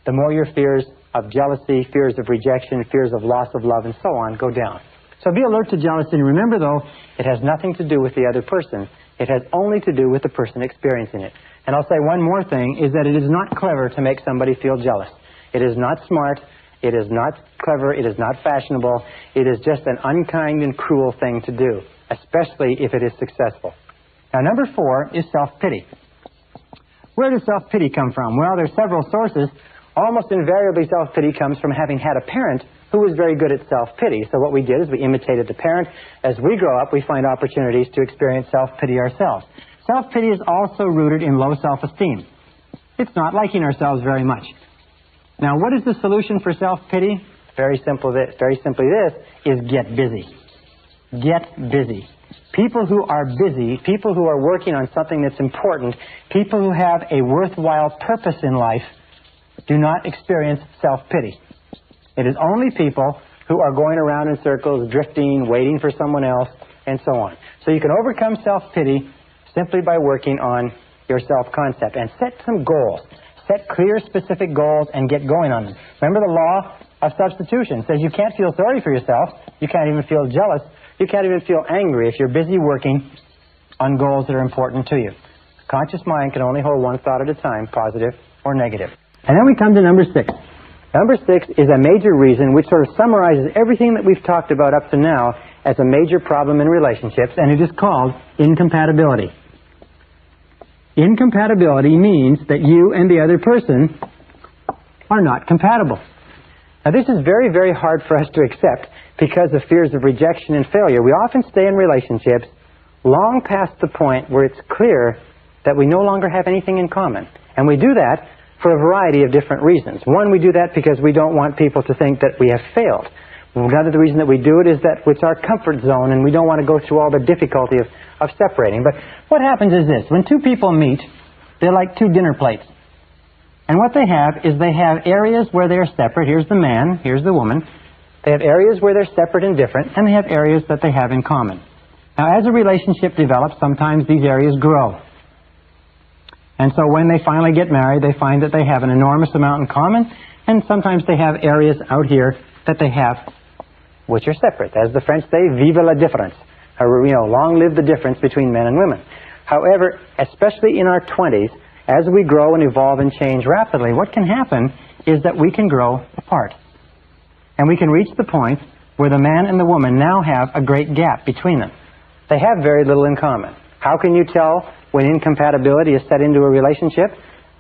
the more your fears of jealousy, fears of rejection, fears of loss of love, and so on go down. So be alert to jealousy, and remember though, it has nothing to do with the other person. It has only to do with the person experiencing it. And I'll say one more thing, is that it is not clever to make somebody feel jealous. It is not smart, it is not clever, it is not fashionable. It is just an unkind and cruel thing to do, especially if it is successful. Now, number 4 is self-pity. Where does self-pity come from? Well, there's several sources. Almost invariably, self-pity comes from having had a parent who was very good at self-pity. So what we did is we imitated the parent. As we grow up, we find opportunities to experience self-pity ourselves. Self-pity is also rooted in low self-esteem. It's not liking ourselves very much. Now, what is the solution for self-pity? Very simply this, is get busy. Get busy. People who are busy, people who are working on something that's important, people who have a worthwhile purpose in life do not experience self-pity. It is only people who are going around in circles, drifting, waiting for someone else, and so on. So you can overcome self-pity simply by working on your self-concept and set some goals. Set clear, specific goals and get going on them. Remember the law of substitution. It says you can't feel sorry for yourself. You can't even feel jealous. You can't even feel angry if you're busy working on goals that are important to you. Conscious mind can only hold one thought at a time, positive or negative. And then we come to number 6. Number 6 is a major reason which sort of summarizes everything that we've talked about up to now as a major problem in relationships, and it is called incompatibility. Incompatibility means that you and the other person are not compatible. Now this is very, very hard for us to accept because of fears of rejection and failure. We often stay in relationships long past the point where it's clear that we no longer have anything in common. And we do that for a variety of different reasons. One, we do that because we don't want people to think that we have failed. Another reason that we do it is that it's our comfort zone and we don't want to go through all the difficulty of separating. But what happens is this. When two people meet, they're like two dinner plates. And what they have is they have areas where they're separate. Here's the man, here's the woman. They have areas where they're separate and different, and they have areas that they have in common. Now, as a relationship develops, sometimes these areas grow. And so when they finally get married, they find that they have an enormous amount in common, and sometimes they have areas out here that they have which are separate. As the French say, vive la différence. Or, long live the difference between men and women. However, especially in our 20s, as we grow and evolve and change rapidly, what can happen is that we can grow apart. And we can reach the point where the man and the woman now have a great gap between them. They have very little in common. How can you tell when incompatibility is set into a relationship?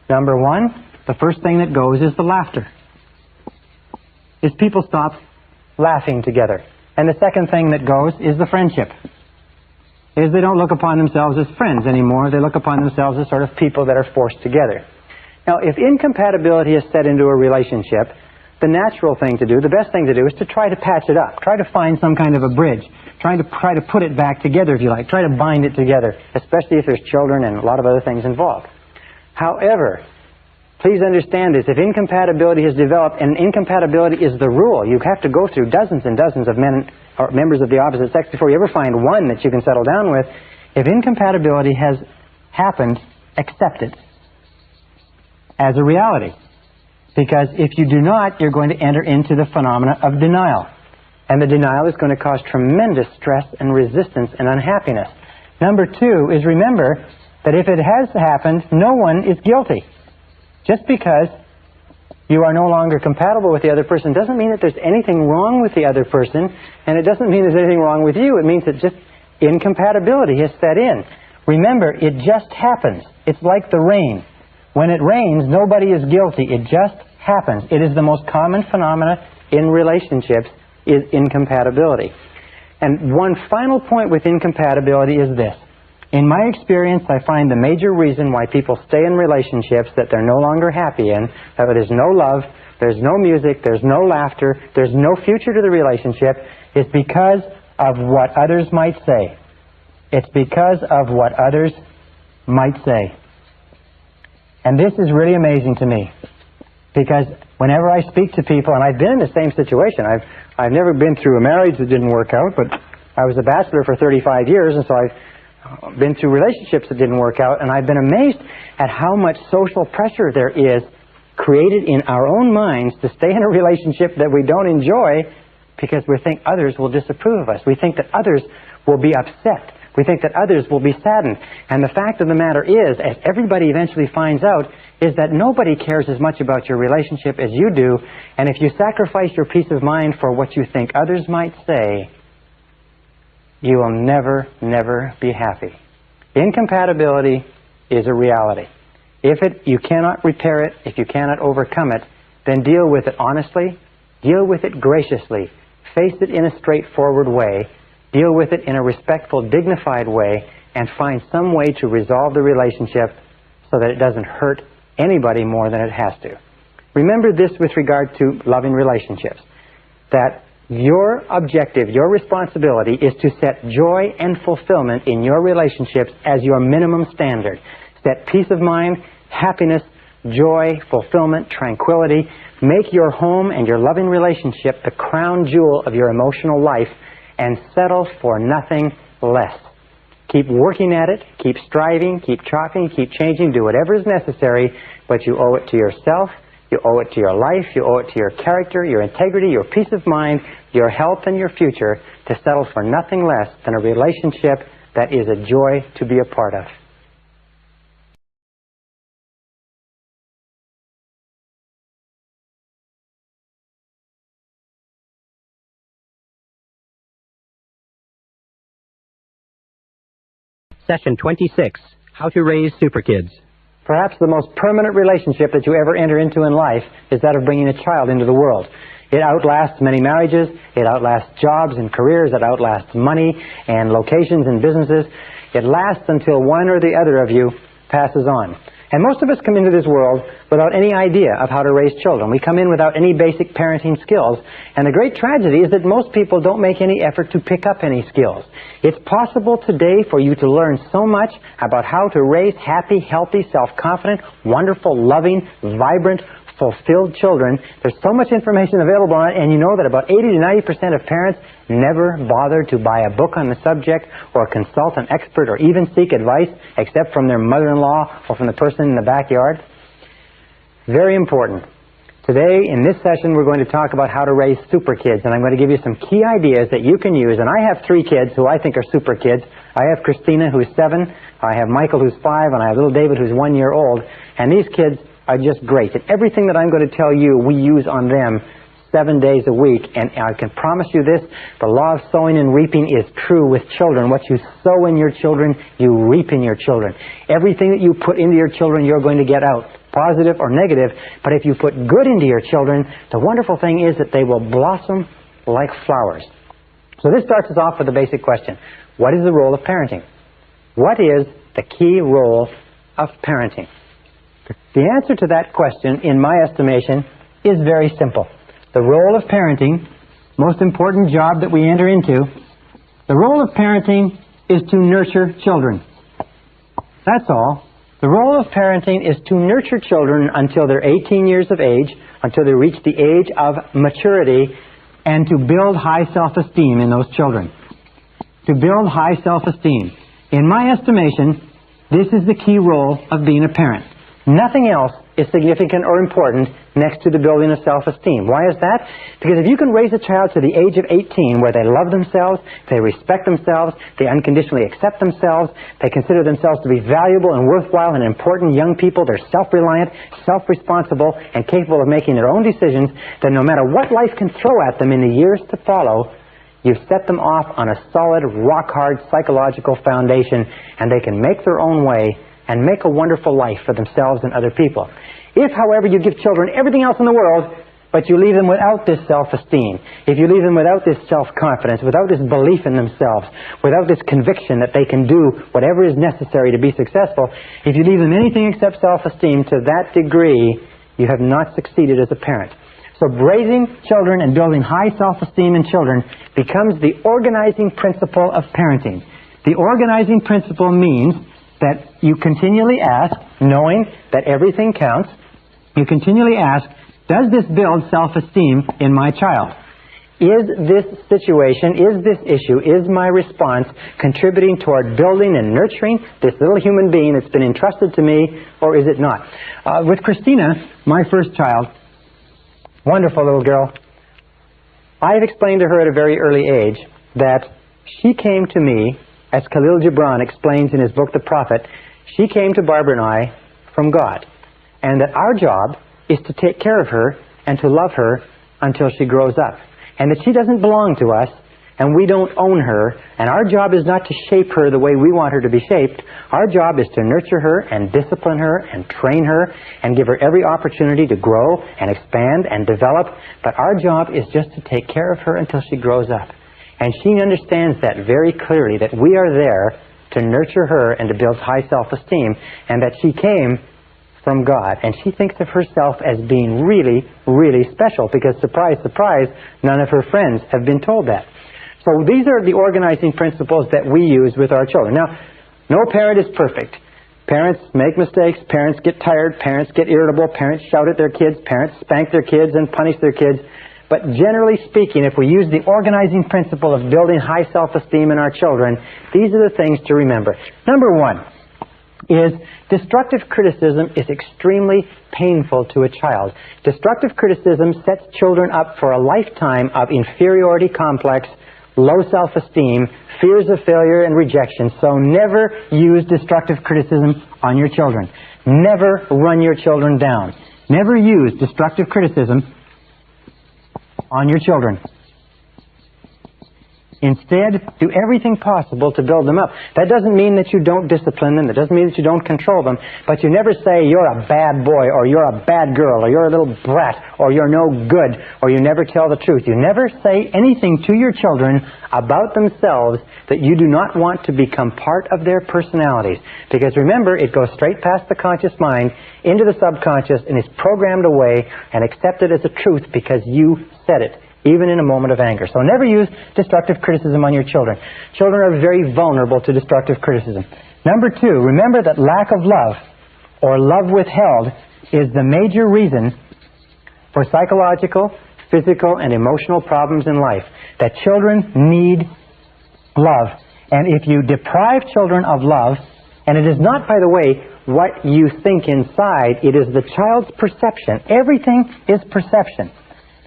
Number 1, the first thing that goes is the laughter. Is people stop laughing together. And the second thing that goes is the friendship. Is they don't look upon themselves as friends anymore. They look upon themselves as sort of people that are forced together. Now, if incompatibility is set into a relationship, the natural thing to do, the best thing to do, is to try to patch it up. Try to find some kind of a bridge. Try to put it back together, if you like. Try to bind it together, especially if there's children and a lot of other things involved. However, please understand this. If incompatibility has developed, and incompatibility is the rule, you have to go through dozens and dozens of men or members of the opposite sex before you ever find one that you can settle down with. If incompatibility has happened, accept it as a reality. Because if you do not, you're going to enter into the phenomena of denial. And the denial is going to cause tremendous stress and resistance and unhappiness. Number 2 is, remember that if it has happened, no one is guilty. Just because you are no longer compatible with the other person doesn't mean that there's anything wrong with the other person, and it doesn't mean there's anything wrong with you. It means that just incompatibility has set in. Remember, it just happens. It's like the rain. When it rains, nobody is guilty. It just happens. It is the most common phenomena in relationships, is incompatibility. And one final point with incompatibility is this. In my experience, I find the major reason why people stay in relationships that they're no longer happy in, that there's no love, there's no music, there's no laughter, there's no future to the relationship, is because of what others might say. It's because of what others might say. And this is really amazing to me. Because whenever I speak to people, and I've been in the same situation, I've never been through a marriage that didn't work out, but I was a bachelor for 35 years, and so I've been through relationships that didn't work out, and I've been amazed at how much social pressure there is created in our own minds to stay in a relationship that we don't enjoy because we think others will disapprove of us. We think that others will be upset. We think that others will be saddened. And the fact of the matter is, as everybody eventually finds out, is that nobody cares as much about your relationship as you do, and if you sacrifice your peace of mind for what you think others might say, you will never, never be happy. Incompatibility is a reality. If you cannot repair it, if you cannot overcome it, then deal with it honestly, deal with it graciously, face it in a straightforward way, deal with it in a respectful, dignified way, and find some way to resolve the relationship so that it doesn't hurt anybody more than it has to. Remember this with regard to loving relationships, that your objective, your responsibility is to set joy and fulfillment in your relationships as your minimum standard. Set peace of mind, happiness, joy, fulfillment, tranquility. Make your home and your loving relationship the crown jewel of your emotional life, and settle for nothing less. Keep working at it, keep striving, keep chopping, keep changing, do whatever is necessary, but you owe it to yourself, you owe it to your life, you owe it to your character, your integrity, your peace of mind, your health, and your future to settle for nothing less than a relationship that is a joy to be a part of. Session 26, How to Raise Super Kids. Perhaps the most permanent relationship that you ever enter into in life is that of bringing a child into the world. It outlasts many marriages, it outlasts jobs and careers, it outlasts money and locations and businesses. It lasts until one or the other of you passes on. And most of us come into this world without any idea of how to raise children. We come in without any basic parenting skills. And the great tragedy is that most people don't make any effort to pick up any skills. It's possible today for you to learn so much about how to raise happy, healthy, self-confident, wonderful, loving, vibrant, fulfilled children. There's so much information available on it, and you know that about 80 to 90% of parents never bother to buy a book on the subject or consult an expert or even seek advice except from their mother-in-law or from the person in the backyard. Very important. Today, in this session, we're going to talk about how to raise super kids, and I'm going to give you some key ideas that you can use. And I have 3 kids who I think are super kids. I have Christina, who's 7, I have Michael, who's 5, and I have little David, who's 1 year old. And these kids are just great. And everything that I'm going to tell you, we use on them 7 days a week. And I can promise you this, the law of sowing and reaping is true with children. What you sow in your children, you reap in your children. Everything that you put into your children, you're going to get out, positive or negative. But if you put good into your children, the wonderful thing is that they will blossom like flowers. So this starts us off with a basic question. What is the role of parenting? What is the key role of parenting? The answer to that question, in my estimation, is very simple. The role of parenting, most important job that we enter into, the role of parenting is to nurture children. That's all. The role of parenting is to nurture children until they're 18 years of age, until they reach the age of maturity, and to build high self-esteem in those children. To build high self-esteem. In my estimation, this is the key role of being a parent. Nothing else is significant or important next to the building of self-esteem. Why is that? Because if you can raise a child to the age of 18 where they love themselves, they respect themselves, they unconditionally accept themselves, they consider themselves to be valuable and worthwhile and important young people, they're self-reliant, self-responsible, and capable of making their own decisions, then no matter what life can throw at them in the years to follow, you set them off on a solid, rock-hard psychological foundation, and they can make their own way and make a wonderful life for themselves and other people. If, however, you give children everything else in the world, but you leave them without this self-esteem, if you leave them without this self-confidence, without this belief in themselves, without this conviction that they can do whatever is necessary to be successful, if you leave them anything except self-esteem, to that degree, you have not succeeded as a parent. So raising children and building high self-esteem in children becomes the organizing principle of parenting. The organizing principle means that you continually ask, knowing that everything counts, you continually ask, does this build self-esteem in my child? Is this situation, is this issue, is my response contributing toward building and nurturing this little human being that's been entrusted to me, or is it not? With Christina, my first child, wonderful little girl, I've explained to her at a very early age that she came to me, as Khalil Gibran explains in his book, The Prophet, she came to Barbara and I from God. And that our job is to take care of her and to love her until she grows up. And that she doesn't belong to us, and we don't own her, and our job is not to shape her the way we want her to be shaped. Our job is to nurture her and discipline her and train her and give her every opportunity to grow and expand and develop. But our job is just to take care of her until she grows up. And she understands that very clearly, that we are there to nurture her and to build high self-esteem, and that she came from God. And she thinks of herself as being really, really special, because surprise, surprise, none of her friends have been told that. So these are the organizing principles that we use with our children. Now, no parent is perfect. Parents make mistakes, parents get tired, parents get irritable, parents shout at their kids, parents spank their kids and punish their kids. But generally speaking, if we use the organizing principle of building high self-esteem in our children, these are the things to remember. Number one is destructive criticism is extremely painful to a child. Destructive criticism sets children up for a lifetime of inferiority complex, low self-esteem, fears of failure and rejection. So never use destructive criticism on your children. Never run your children down. Never use destructive criticism on your children. Instead, do everything possible to build them up. That doesn't mean that you don't discipline them. It doesn't mean that you don't control them. But you never say you're a bad boy, or you're a bad girl, or you're a little brat, or you're no good, or you never tell the truth. You never say anything to your children about themselves that you do not want to become part of their personalities. Because remember, it goes straight past the conscious mind into the subconscious and is programmed away and accepted as a truth because you said it, even in a moment of anger. So never use destructive criticism on your children. Children are very vulnerable to destructive criticism. Number two, remember that lack of love, or love withheld, is the major reason for psychological, physical, and emotional problems in life. That children need love. And if you deprive children of love, and it is not, by the way, what you think inside, it is the child's perception. Everything is perception.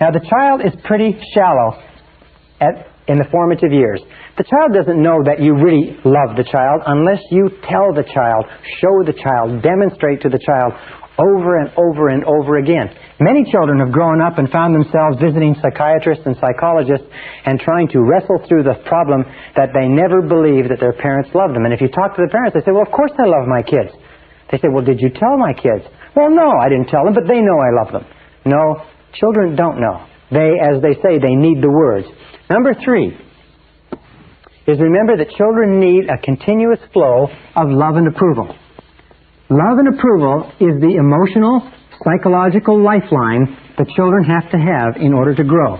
Now, the child is pretty shallow in the formative years. The child doesn't know that you really love the child unless you tell the child, show the child, demonstrate to the child over and over and over again. Many children have grown up and found themselves visiting psychiatrists and psychologists and trying to wrestle through the problem that they never believed that their parents loved them. And if you talk to the parents, they say, well, of course I love my kids. They say, well, did you tell my kids? Well, no, I didn't tell them, but they know I love them. No. Children don't know. They, as they say, they need the words. Number three is remember that children need a continuous flow of love and approval. Love and approval is the emotional, psychological lifeline that children have to have in order to grow.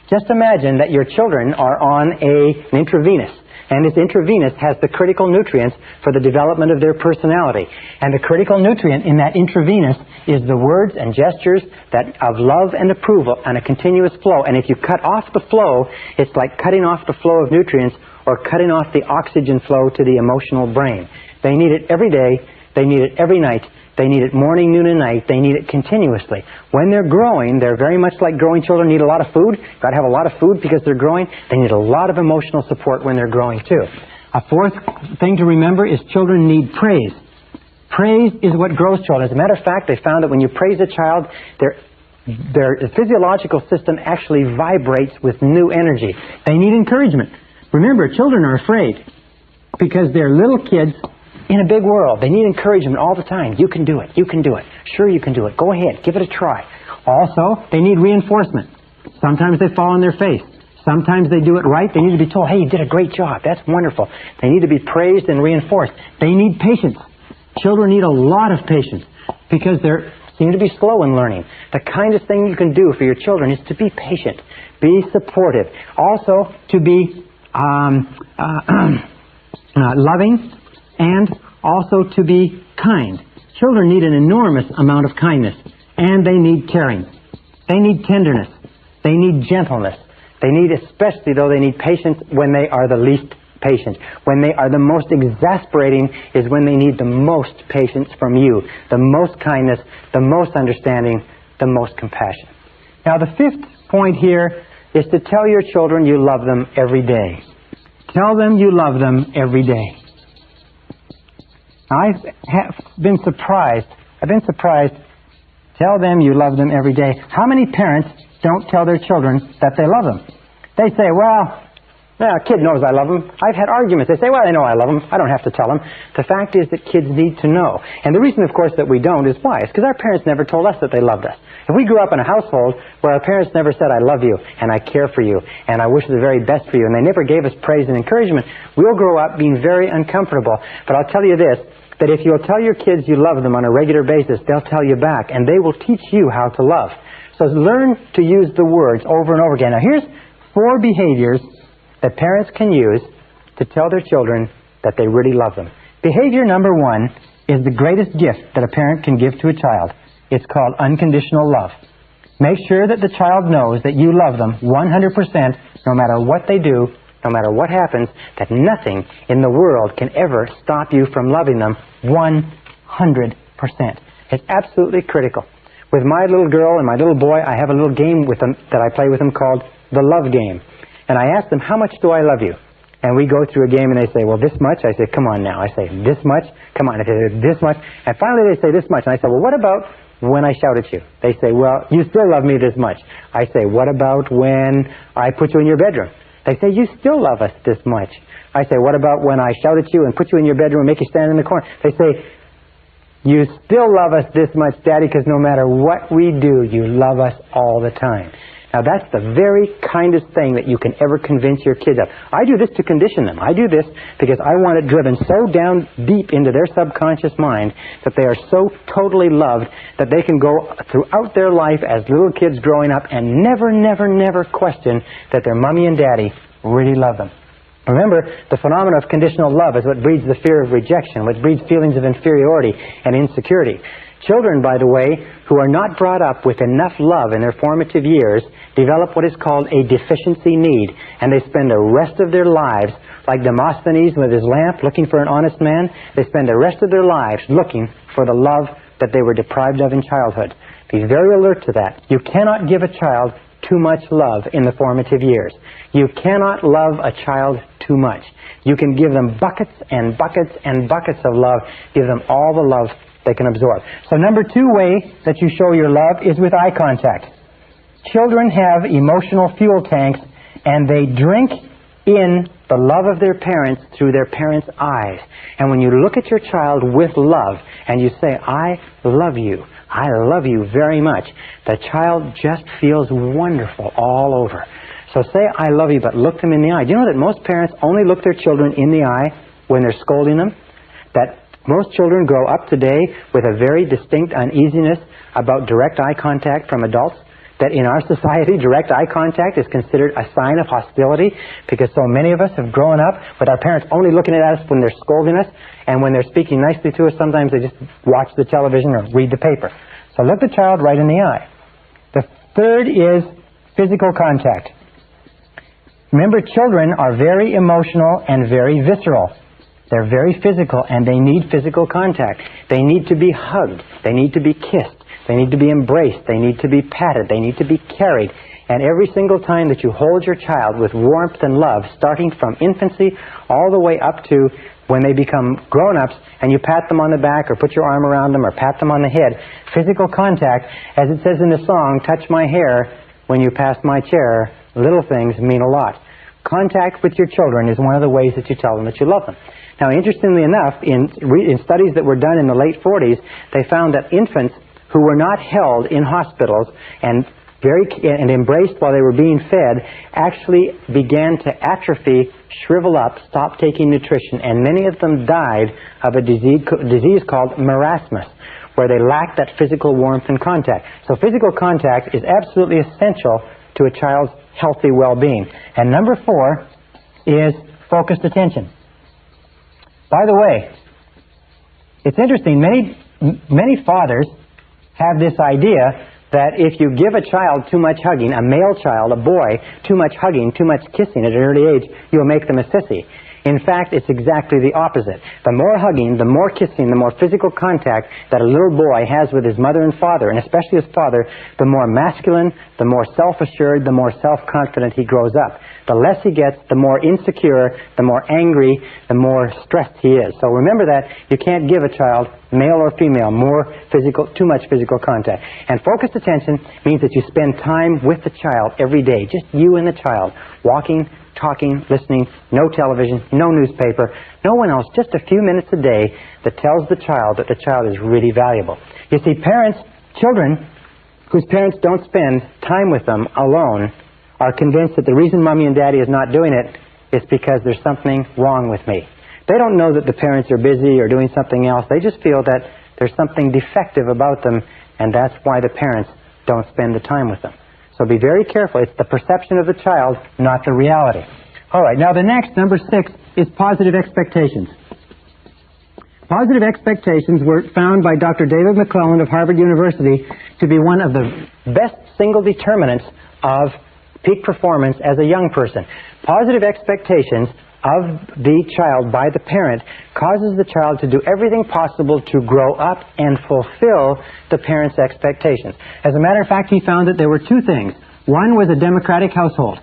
Just imagine that your children are on an intravenous. And this intravenous has the critical nutrients for the development of their personality. And the critical nutrient in that intravenous is the words and gestures of love and approval and a continuous flow. And if you cut off the flow, it's like cutting off the flow of nutrients or cutting off the oxygen flow to the emotional brain. They need it every day. They need it every night. They need it morning, noon, and night. They need it continuously. When they're growing, they're very much like growing children need a lot of food. You've got to have a lot of food because they're growing. They need a lot of emotional support when they're growing too. A fourth thing to remember is children need praise. Praise is what grows children. As a matter of fact, they found that when you praise a child, their physiological system actually vibrates with new energy. They need encouragement. Remember, children are afraid because they're little kids in a big world. They need encouragement all the time. You can do it. You can do it. Sure, you can do it. Go ahead. Give it a try. Also, they need reinforcement. Sometimes they fall on their face. Sometimes they do it right. They need to be told, hey, you did a great job. That's wonderful. They need to be praised and reinforced. They need patience. Children need a lot of patience because they seem to be slow in learning. The kindest thing you can do for your children is to be patient. Be supportive. Also, to be loving, and also to be kind. Children need an enormous amount of kindness, and they need caring. They need tenderness. They need gentleness. They need, especially though, they need patience when they are the least patient. When they are the most exasperating is when they need the most patience from you, the most kindness, the most understanding, the most compassion. Now, the fifth point here is to tell your children you love them every day. Tell them you love them every day. I have been surprised. Tell them you love them every day. How many parents don't tell their children that they love them? They say, well, a kid knows I love them. I've had arguments. They say, well, they know I love them. I don't have to tell them. The fact is that kids need to know. And the reason, of course, that we don't is why? It's because our parents never told us that they loved us. If we grew up in a household where our parents never said, I love you, and I care for you, and I wish the very best for you, and they never gave us praise and encouragement, we'll grow up being very uncomfortable. But I'll tell you this, that if you'll tell your kids you love them on a regular basis, they'll tell you back, and they will teach you how to love. So learn to use the words over and over again. Now here's 4 behaviors that parents can use to tell their children that they really love them. Behavior number 1 is the greatest gift that a parent can give to a child. It's called unconditional love. Make sure that the child knows that you love them 100%, no matter what they do, no matter what happens, that nothing in the world can ever stop you from loving them 100%. It's absolutely critical. With my little girl and my little boy, I have a little game with them that I play with them called the love game. And I ask them, how much do I love you? And we go through a game and they say, well, this much? I say, come on now. I say, this much? Come on. I say, this much? And finally they say, this much. And I say, well, what about when I shout at you? They say, well, you still love me this much. I say, what about when I put you in your bedroom? They say, you still love us this much. I say, what about when I shout at you and put you in your bedroom and make you stand in the corner? They say, you still love us this much, Daddy, because no matter what we do, you love us all the time. Now, that's the very kindest thing that you can ever convince your kids of. I do this to condition them. I do this because I want it driven so down deep into their subconscious mind that they are so totally loved that they can go throughout their life as little kids growing up and never, never, never question that their mommy and daddy really love them. Remember, the phenomenon of conditional love is what breeds the fear of rejection, what breeds feelings of inferiority and insecurity. Children, by the way, who are not brought up with enough love in their formative years develop what is called a deficiency need, and they spend the rest of their lives like Demosthenes with his lamp looking for an honest man. They spend the rest of their lives looking for the love that they were deprived of in childhood. Be very alert to that. You cannot give a child too much love in the formative years. You cannot love a child too much. You can give them buckets and buckets and buckets of love. Give them all the love they can absorb. So number 2 way that you show your love is with eye contact. Children have emotional fuel tanks, and they drink in the love of their parents through their parents' eyes. And when you look at your child with love and you say, I love you very much, the child just feels wonderful all over. So say, I love you, but look them in the eye. Do you know that most parents only look their children in the eye when they're scolding them? That most children grow up today with a very distinct uneasiness about direct eye contact from adults. That in our society, direct eye contact is considered a sign of hostility because so many of us have grown up with our parents only looking at us when they're scolding us, and when they're speaking nicely to us, sometimes they just watch the television or read the paper. So look the child right in the eye. The third is physical contact. Remember, children are very emotional and very visceral. They're very physical, and they need physical contact. They need to be hugged. They need to be kissed. They need to be embraced. They need to be patted. They need to be carried. And every single time that you hold your child with warmth and love, starting from infancy all the way up to when they become grown-ups, and you pat them on the back or put your arm around them or pat them on the head, physical contact, as it says in the song, touch my hair when you pass my chair, little things mean a lot. Contact with your children is one of the ways that you tell them that you love them. Now, interestingly enough, in studies that were done in the late 40s, they found that infants who were not held in hospitals and embraced while they were being fed actually began to atrophy, shrivel up, stop taking nutrition, and many of them died of a disease called marasmus, where they lacked that physical warmth and contact. So physical contact is absolutely essential to a child's healthy well-being. And number 4 is focused attention. By the way, it's interesting, many fathers have this idea that if you give a child too much hugging, a male child, a boy, too much hugging, too much kissing at an early age, you'll make them a sissy. In fact, it's exactly the opposite. The more hugging, the more kissing, the more physical contact that a little boy has with his mother and father, and especially his father, the more masculine, the more self-assured, the more self-confident he grows up. The less he gets, the more insecure, the more angry, the more stressed he is. So remember that you can't give a child, male or female, too much physical contact. And focused attention means that you spend time with the child every day, just you and the child, walking, talking, listening, no television, no newspaper, no one else, just a few minutes a day that tells the child that the child is really valuable. You see, children whose parents don't spend time with them alone are convinced that the reason mommy and daddy is not doing it is because there's something wrong with me. They don't know that the parents are busy or doing something else. They just feel that there's something defective about them, and that's why the parents don't spend the time with them. So be very careful. It's the perception of the child, not the reality. All right, now the next, number 6, is positive expectations. Positive expectations were found by Dr. David McClelland of Harvard University to be one of the best single determinants of peak performance as a young person. Positive expectations of the child by the parent causes the child to do everything possible to grow up and fulfill the parent's expectations. As a matter of fact, he found that there were two things. One was a democratic household.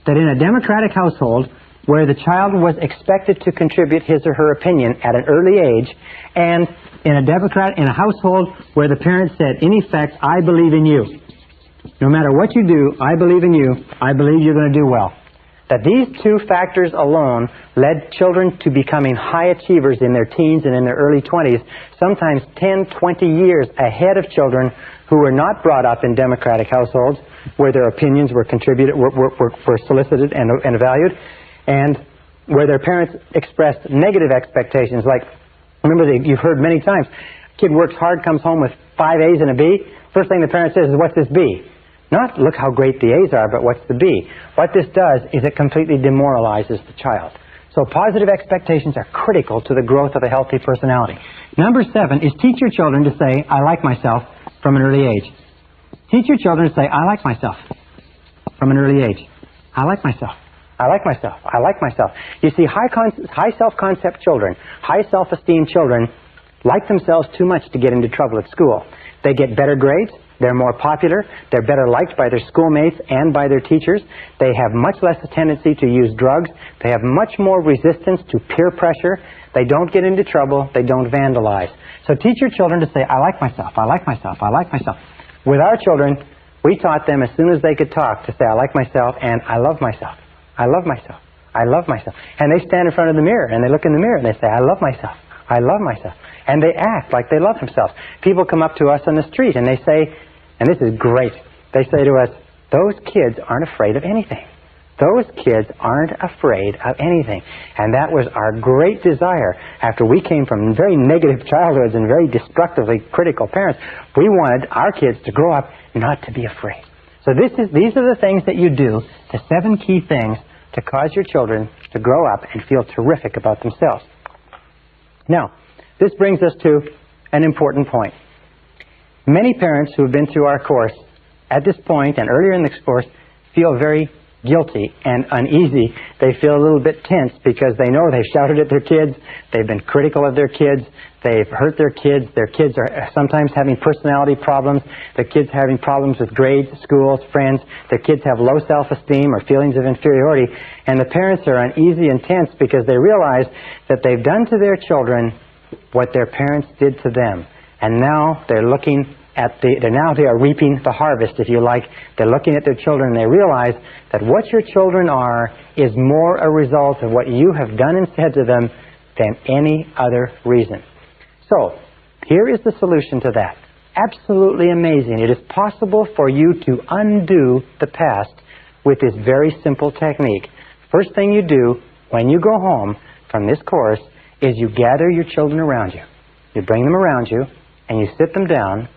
That in a democratic household, where the child was expected to contribute his or her opinion at an early age, and in a household where the parent said, in effect, I believe in you. No matter what you do, I believe in you. I believe you're going to do well. That these two factors alone led children to becoming high achievers in their teens and in their early 20s, sometimes 10, 20 years ahead of children who were not brought up in democratic households, where their opinions were solicited and valued, and where their parents expressed negative expectations. Like, remember, you've heard many times, kid works hard, comes home with 5 A's and a B. First thing the parent says is, what's this B? Not, look how great the A's are, but what's the B? What this does is it completely demoralizes the child. So positive expectations are critical to the growth of a healthy personality. Number 7 is teach your children to say, I like myself, from an early age. Teach your children to say, I like myself, from an early age. I like myself. I like myself. I like myself. You see, high self-concept children, high self-esteem children like themselves too much to get into trouble at school. They get better grades. They're more popular. They're better liked by their schoolmates and by their teachers. They have much less a tendency to use drugs. They have much more resistance to peer pressure. They don't get into trouble. They don't vandalize. So teach your children to say, I like myself. I like myself. I like myself. With our children, we taught them as soon as they could talk to say, I like myself and I love myself. I love myself. I love myself. And they stand in front of the mirror and they look in the mirror and they say, I love myself. I love myself. And they act like they love themselves. People come up to us on the street and they say, and this is great, they say to us, those kids aren't afraid of anything. Those kids aren't afraid of anything. And that was our great desire. After we came from very negative childhoods and very destructively critical parents, we wanted our kids to grow up not to be afraid. So these are the things that you do, the 7 key things to cause your children to grow up and feel terrific about themselves. Now, this brings us to an important point. Many parents who have been through our course at this point and earlier in the course feel very guilty and uneasy. They feel a little bit tense because they know they've shouted at their kids, they've been critical of their kids, they've hurt their kids are sometimes having personality problems, their kids having problems with grades, schools, friends, their kids have low self-esteem or feelings of inferiority, and the parents are uneasy and tense because they realize that they've done to their children what their parents did to them. And now they're looking at they are reaping the harvest, if you like. They're looking at their children and they realize that what your children are is more a result of what you have done and said to them than any other reason. So, here is the solution to that. Absolutely amazing. It is possible for you to undo the past with this very simple technique. First thing you do when you go home from this course is you gather your children around you. You bring them around you and you sit them down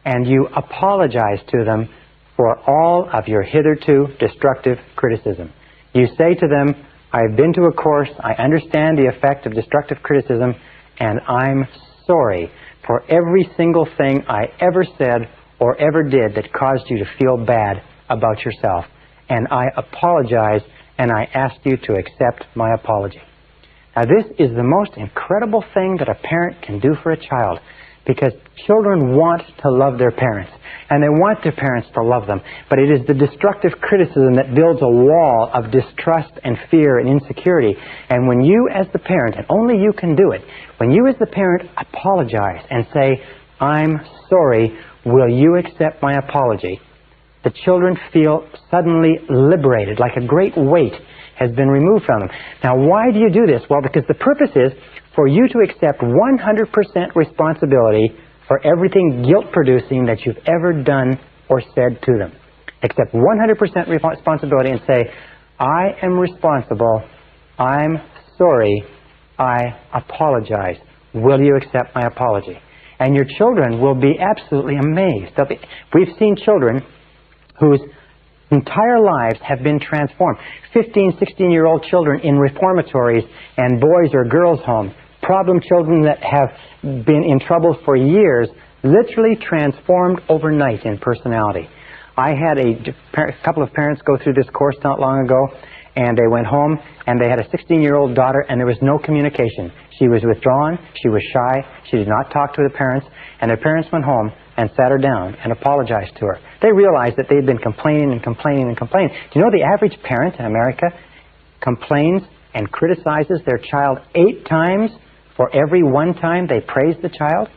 and you apologize to them for all of your hitherto destructive criticism. You say to them, I've been to a course, I understand the effect of destructive criticism, and I'm sorry for every single thing I ever said or ever did that caused you to feel bad about yourself. And I apologize, and I ask you to accept my apology. Now, this is the most incredible thing that a parent can do for a child, because children want to love their parents, and they want their parents to love them. But it is the destructive criticism that builds a wall of distrust and fear and insecurity. And when you as the parent, and only you can do it, when you as the parent apologize and say, I'm sorry, will you accept my apology? The children feel suddenly liberated, like a great weight has been removed from them. Now, why do you do this? Well, because the purpose is for you to accept 100% responsibility for everything guilt-producing that you've ever done or said to them. Accept 100% responsibility and say, I am responsible, I'm sorry, I apologize. Will you accept my apology? And your children will be absolutely amazed. We've seen children whose entire lives have been transformed. 15, 16-year-old children in reformatories and boys' or girls' homes, problem children that have been in trouble for years literally transformed overnight in personality. I had a couple of parents go through this course not long ago, and they went home and they had a 16-year-old daughter, and there was no communication. She was withdrawn, she was shy, she did not talk to the parents, and their parents went home and sat her down and apologized to her. They realized that they'd been complaining and complaining and complaining. Do you know the average parent in America complains and criticizes their child 8 times for every 1 time they praise the child?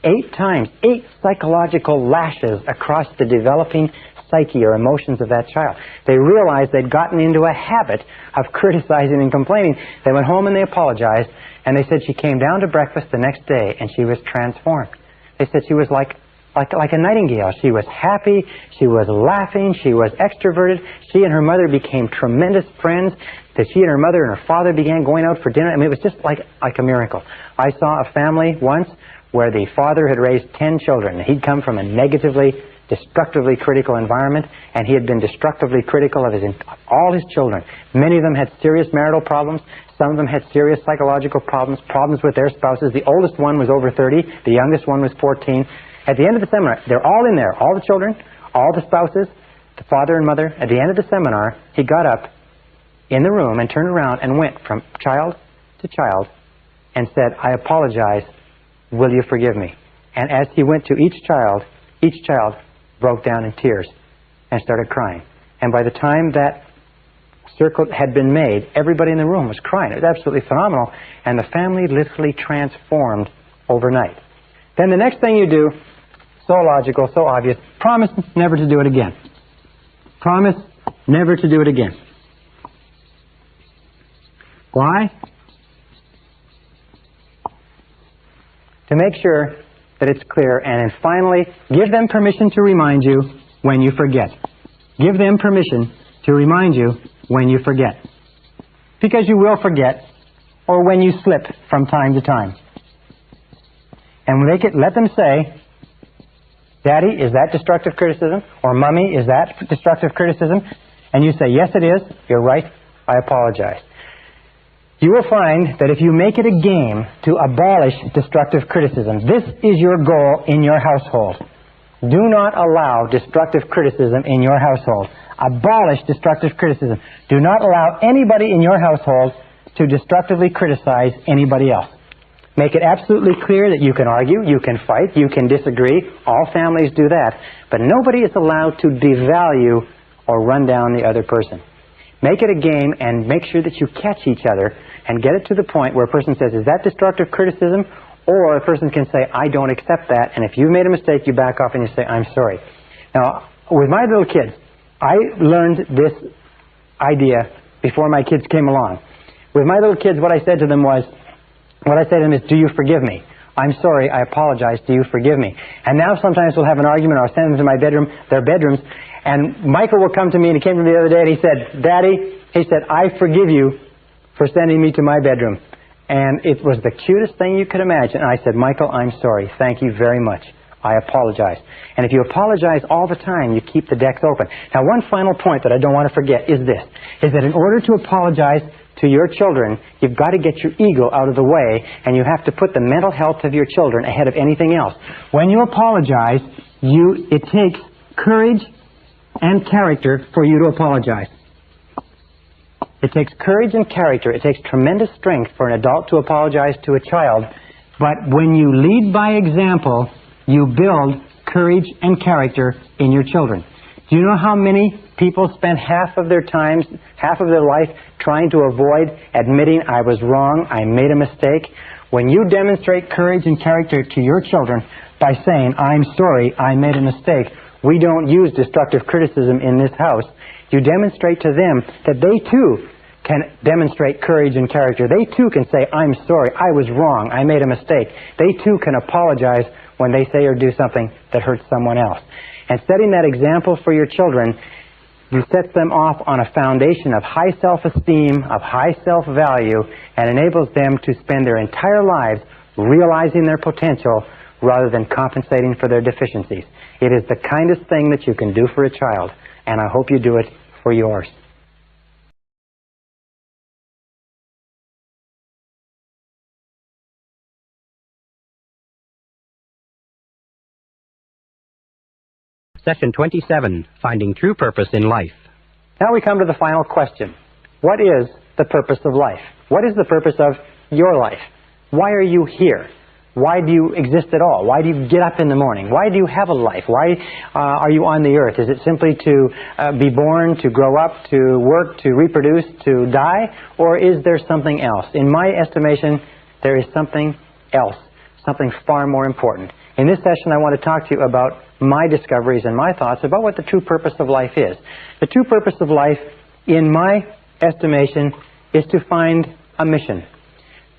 8 times, 8 psychological lashes across the developing psyche or emotions of that child. They realized they'd gotten into a habit of criticizing and complaining. They went home and they apologized, and they said she came down to breakfast the next day and she was transformed. They said she was like a nightingale. She was happy, she was laughing, she was extroverted. She and her mother became tremendous friends. That she and her mother and her father began going out for dinner. I mean, it was just like a miracle. I saw a family once where the father had raised 10 children. He'd come from a negatively, destructively critical environment, and he had been destructively critical of all his children. Many of them had serious marital problems. Some of them had serious psychological problems, problems with their spouses. The oldest one was over 30. The youngest one was 14. At the end of the seminar, they're all in there, all the children, all the spouses, the father and mother. At the end of the seminar, he got up in the room and turned around and went from child to child and said, "I apologize. Will you forgive me?" And as he went to each child broke down in tears and started crying. And by the time that circle had been made, everybody in the room was crying. It was absolutely phenomenal. And the family literally transformed overnight. Then the next thing you do, so logical, so obvious, promise never to do it again. Promise never to do it again. Why? To make sure that it's clear, and then finally, give them permission to remind you when you forget. Give them permission to remind you when you forget. Because you will forget, or when you slip from time to time. And let them say, "Daddy, is that destructive criticism?" Or "Mommy, is that destructive criticism?" And you say, "Yes, it is. You're right. I apologize." You will find that if you make it a game to abolish destructive criticism, this is your goal in your household. Do not allow destructive criticism in your household. Abolish destructive criticism. Do not allow anybody in your household to destructively criticize anybody else. Make it absolutely clear that you can argue, you can fight, you can disagree. All families do that. But nobody is allowed to devalue or run down the other person. Make it a game and make sure that you catch each other and get it to the point where a person says, "Is that destructive criticism?" Or a person can say, "I don't accept that." And if you've made a mistake, you back off and you say, "I'm sorry." Now, with my little kids, I learned this idea before my kids came along. With my little kids, what I said to them is, "Do you forgive me? I'm sorry, I apologize, do you forgive me?" And now sometimes we'll have an argument, or I'll send them to their bedrooms, and Michael will come to me, and he came to me the other day, and he said, "Daddy," he said, "I forgive you for sending me to my bedroom." And it was the cutest thing you could imagine. And I said, "Michael, I'm sorry. Thank you very much. I apologize." And if you apologize all the time, you keep the decks open. Now, one final point that I don't want to forget is this, is that in order to apologize to your children, you've got to get your ego out of the way, and you have to put the mental health of your children ahead of anything else. When you apologize, it takes courage and character for you to apologize. It takes courage and character. It takes tremendous strength for an adult to apologize to a child. But when you lead by example, you build courage and character in your children. Do you know how many people spend half of their life trying to avoid admitting, "I was wrong, I made a mistake"? When you demonstrate courage and character to your children by saying, "I'm sorry, I made a mistake. We don't use destructive criticism in this house," you demonstrate to them that they too can demonstrate courage and character. They too can say, "I'm sorry, I was wrong, I made a mistake." They too can apologize when they say or do something that hurts someone else. And setting that example for your children, you set them off on a foundation of high self-esteem, of high self-value, and enables them to spend their entire lives realizing their potential rather than compensating for their deficiencies. It is the kindest thing that you can do for a child, and I hope you do it for yours. Session 27, Finding True Purpose in Life. Now we come to the final question. What is the purpose of life? What is the purpose of your life? Why are you here? Why do you exist at all? Why do you get up in the morning? Why do you have a life? Why are you on the earth? Is it simply to be born, to grow up, to work, to reproduce, to die? Or is there something else? In my estimation, there is something else, something far more important. In this session, I want to talk to you about my discoveries and my thoughts about what the true purpose of life is. The true purpose of life, in my estimation, is to find a mission.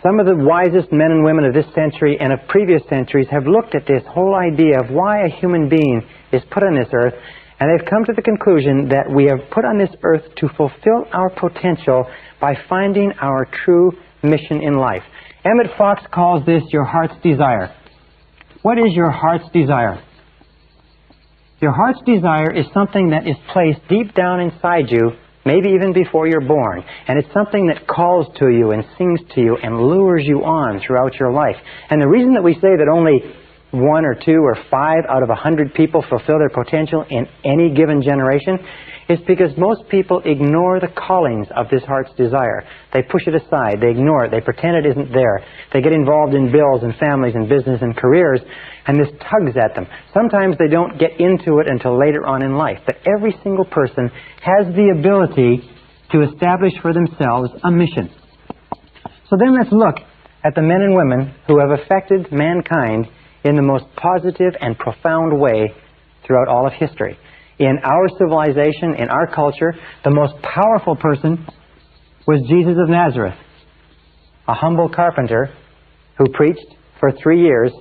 Some of the wisest men and women of this century and of previous centuries have looked at this whole idea of why a human being is put on this earth, and they've come to the conclusion that we are put on this earth to fulfill our potential by finding our true mission in life. Emmett Fox calls this your heart's desire. What is your heart's desire? Your heart's desire is something that is placed deep down inside you, maybe even before you're born. And it's something that calls to you and sings to you and lures you on throughout your life. And the reason that we say that only 1 or 2 or 5 out of 100 people fulfill their potential in any given generation is because most people ignore the callings of this heart's desire. They push it aside. They ignore it. They pretend it isn't there. They get involved in bills and families and business and careers, and this tugs at them. Sometimes they don't get into it until later on in life. But every single person has the ability to establish for themselves a mission. So then let's look at the men and women who have affected mankind in the most positive and profound way throughout all of history. In our civilization, in our culture, the most powerful person was Jesus of Nazareth, a humble carpenter who preached for 3 years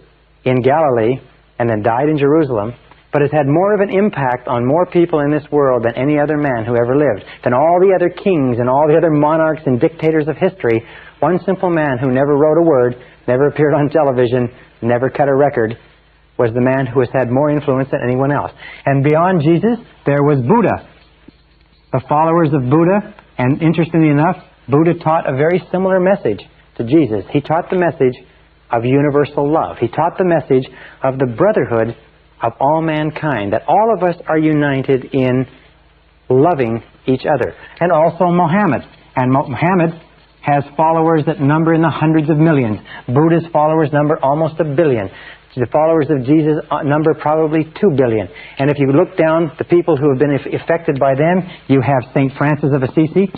in Galilee and then died in Jerusalem, but has had more of an impact on more people in this world than any other man who ever lived, than all the other kings and all the other monarchs and dictators of history. One simple man who never wrote a word, never appeared on television, never cut a record, was the man who has had more influence than anyone else. And beyond Jesus, there was Buddha. The followers of Buddha, and interestingly enough, Buddha taught a very similar message to Jesus. He taught the message of universal love. He taught the message of the brotherhood of all mankind, that all of us are united in loving each other. And also Mohammed. And Mohammed has followers that number in the hundreds of millions. Buddha's followers number almost 1 billion. The followers of Jesus number probably 2 billion. And if you look down the people who have been affected by them, you have St. Francis of Assisi,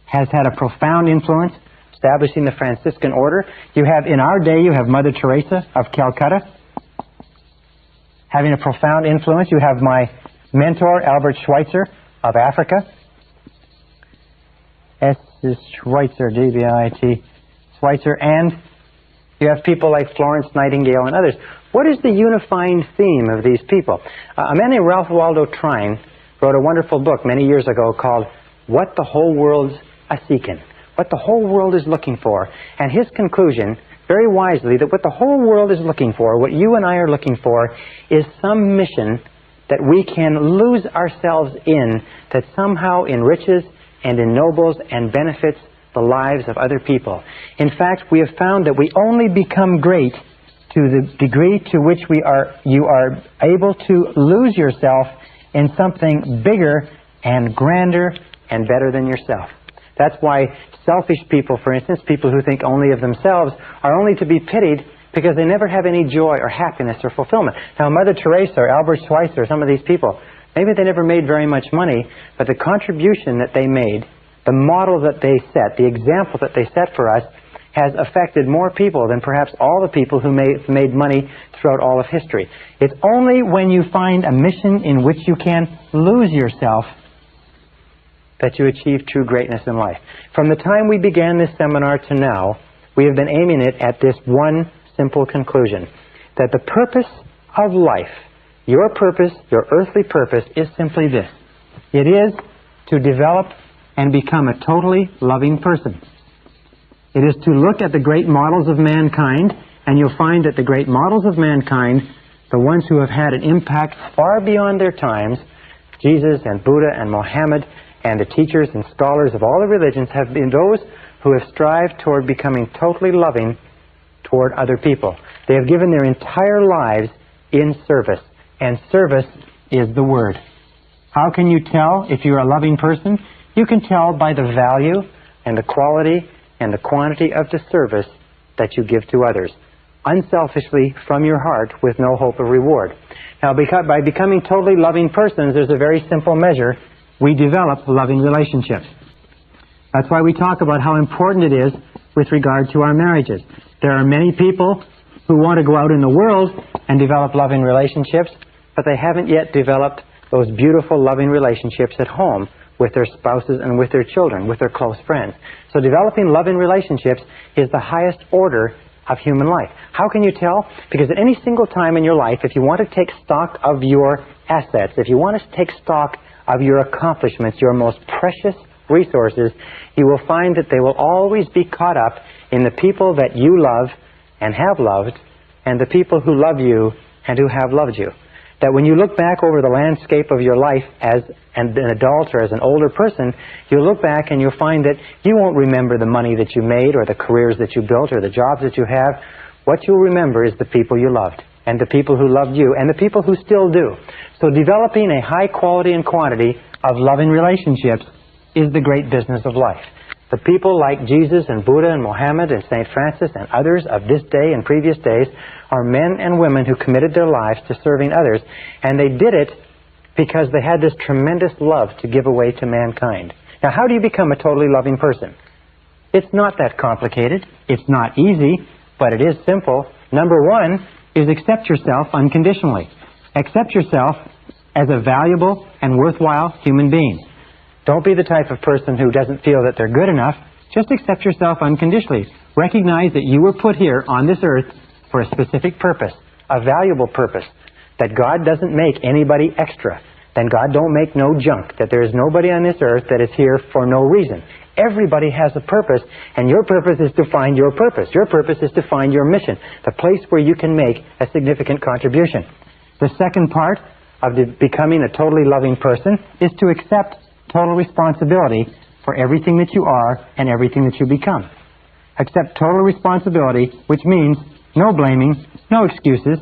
has had a profound influence, establishing the Franciscan order. You have, in our day, you have Mother Teresa of Calcutta, having a profound influence. You have my mentor, Albert Schweitzer of Africa. S is Schweitzer, D-B-I-T, Schweitzer, and you have people like Florence Nightingale and others. What is the unifying theme of these people? A man named Ralph Waldo Trine wrote a wonderful book many years ago called What the Whole World's A-Seekin', what the whole world is looking for. And his conclusion, very wisely, that what the whole world is looking for, what you and I are looking for, is some mission that we can lose ourselves in that somehow enriches and ennobles and benefits the lives of other people. In fact, we have found that we only become great to the degree to which you are able to lose yourself in something bigger and grander and better than yourself. That's why selfish people, for instance, people who think only of themselves, are only to be pitied because they never have any joy or happiness or fulfillment. Now, Mother Teresa or Albert Schweitzer, some of these people, maybe they never made very much money, but the contribution that they made, the model that they set, the example that they set for us, has affected more people than perhaps all the people who made money throughout all of history. It's only when you find a mission in which you can lose yourself that you achieve true greatness in life. From the time we began this seminar to now, we have been aiming it at this one simple conclusion, that the purpose of life, your purpose, your earthly purpose, is simply this. It is to develop and become a totally loving person. It is to look at the great models of mankind, and you'll find that the great models of mankind, the ones who have had an impact far beyond their times, Jesus and Buddha and Mohammed and the teachers and scholars of all the religions, have been those who have strived toward becoming totally loving toward other people. They have given their entire lives in service. and service is the word. How can you tell if you're a loving person? You can tell by the value and the quality and the quantity of the service that you give to others, unselfishly from your heart with no hope of reward. Now, by becoming totally loving persons, there's a very simple measure. We develop loving relationships. That's why we talk about how important it is with regard to our marriages. There are many people who want to go out in the world and develop loving relationships, but they haven't yet developed those beautiful loving relationships at home with their spouses and with their children, with their close friends. So developing loving relationships is the highest order of human life. How can you tell? Because at any single time in your life, if you want to take stock of your assets, if you want to take stock of your accomplishments, your most precious resources, you will find that they will always be caught up in the people that you love and have loved, and the people who love you and who have loved you. That when you look back over the landscape of your life as an adult or as an older person, you'll look back and you'll find that you won't remember the money that you made or the careers that you built or the jobs that you have. What you'll remember is the people you loved and the people who loved you and the people who still do. So developing a high quality and quantity of loving relationships is the great business of life. The people like Jesus and Buddha and Mohammed and St. Francis and others of this day and previous days are men and women who committed their lives to serving others, and they did it because they had this tremendous love to give away to mankind. Now, how do you become a totally loving person? It's not that complicated. It's not easy, but it is simple. Number one is accept yourself unconditionally. Accept yourself as a valuable and worthwhile human being. Don't be the type of person who doesn't feel that they're good enough. Just accept yourself unconditionally. Recognize that you were put here on this earth for a specific purpose, a valuable purpose, that God doesn't make anybody extra, then God don't make no junk, that there is nobody on this earth that is here for no reason. Everybody has a purpose, and your purpose is to find your purpose. Your purpose is to find your mission, the place where you can make a significant contribution. The second part of becoming a totally loving person is to accept total responsibility for everything that you are and everything that you become. Accept total responsibility, which means no blaming, no excuses.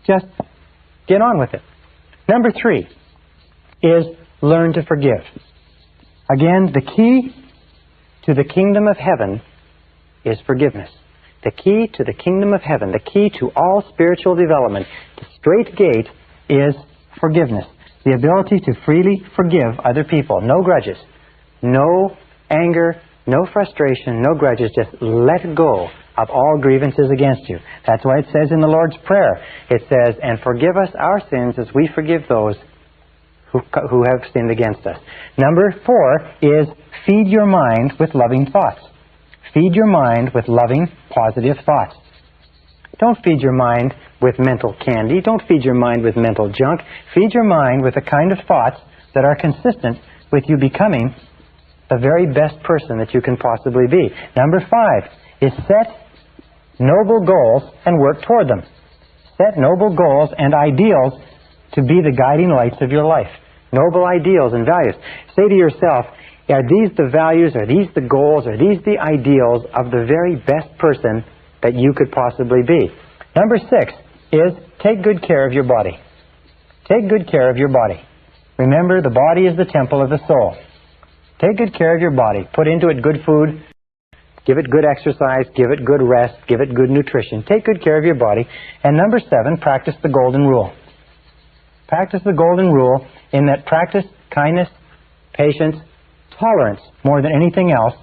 Just get on with it. Number three is learn to forgive. Again, the key to the kingdom of heaven is forgiveness. The key to the kingdom of heaven, the key to all spiritual development, the straight gate is forgiveness. The ability to freely forgive other people. No grudges. No anger. No frustration. No grudges. Just let go of all grievances against you. That's why it says in the Lord's Prayer, it says, and forgive us our sins as we forgive those who have sinned against us. Number four is feed your mind with loving thoughts. Feed your mind with loving, positive thoughts. Don't feed your mind with mental candy. Don't feed your mind with mental junk. Feed your mind with the kind of thoughts that are consistent with you becoming the very best person that you can possibly be. Number five is set noble goals and work toward them. Set noble goals and ideals to be the guiding lights of your life. Noble ideals and values. Say to yourself, are these the values, are these the goals, are these the ideals of the very best person that you could possibly be? Number six is take good care of your body. Take good care of your body. Remember, the body is the temple of the soul. Take good care of your body. Put into it good food. Give it good exercise. Give it good rest. Give it good nutrition. Take good care of your body. And number seven, practice the golden rule. Practice the golden rule in that practice kindness, patience, tolerance more than anything else.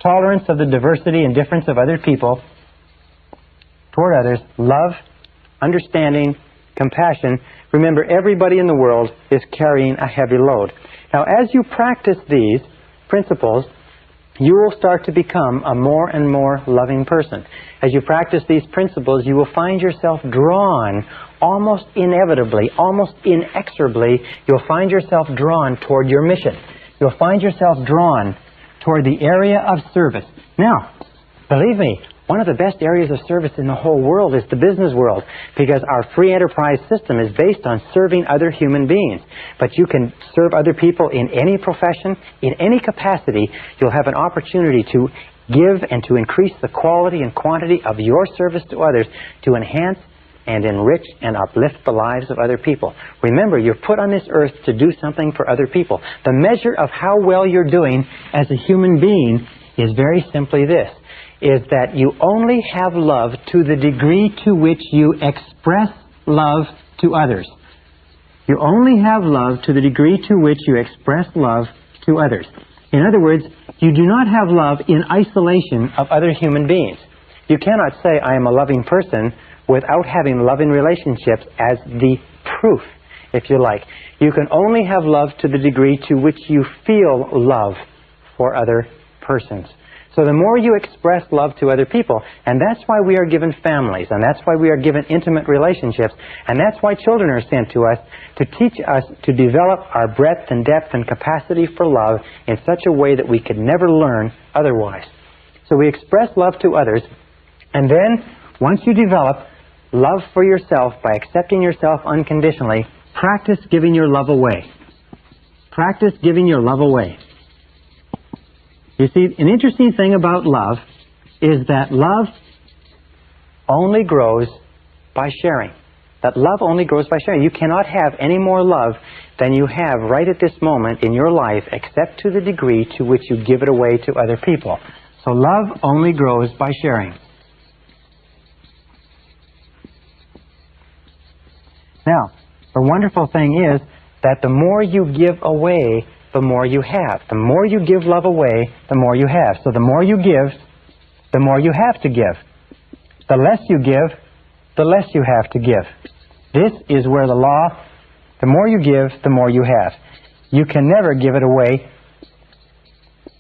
Tolerance of the diversity and difference of other people toward others. Love, understanding, compassion. Remember, everybody in the world is carrying a heavy load. Now, as you practice these principles, you will start to become a more and more loving person. As you practice these principles, you will find yourself drawn almost inevitably, almost inexorably, you'll find yourself drawn toward your mission. You'll find yourself drawn toward the area of service. Now, believe me, one of the best areas of service in the whole world is the business world, because our free enterprise system is based on serving other human beings. But you can serve other people in any profession, in any capacity. You'll have an opportunity to give and to increase the quality and quantity of your service to others, to enhance and enrich and uplift the lives of other people. Remember, you're put on this earth to do something for other people. The measure of how well you're doing as a human being is very simply this, is that you only have love to the degree to which you express love to others. You only have love to the degree to which you express love to others. In other words, you do not have love in isolation of other human beings. You cannot say, I am a loving person, without having loving relationships as the proof, if you like. You can only have love to the degree to which you feel love for other persons. So the more you express love to other people, and that's why we are given families, and that's why we are given intimate relationships, and that's why children are sent to us to teach us to develop our breadth and depth and capacity for love in such a way that we could never learn otherwise. So we express love to others, and then once you develop love for yourself by accepting yourself unconditionally, practice giving your love away. Practice giving your love away. You see, an interesting thing about love is that love only grows by sharing. That love only grows by sharing. You cannot have any more love than you have right at this moment in your life, except to the degree to which you give it away to other people. So love only grows by sharing. Now, the wonderful thing is that the more you give away, the more you have. The more you give love away, the more you have. So the more you give, the more you have to give. The less you give, the less you have to give. This is where the law, the more you give, the more you have. You can never give it away.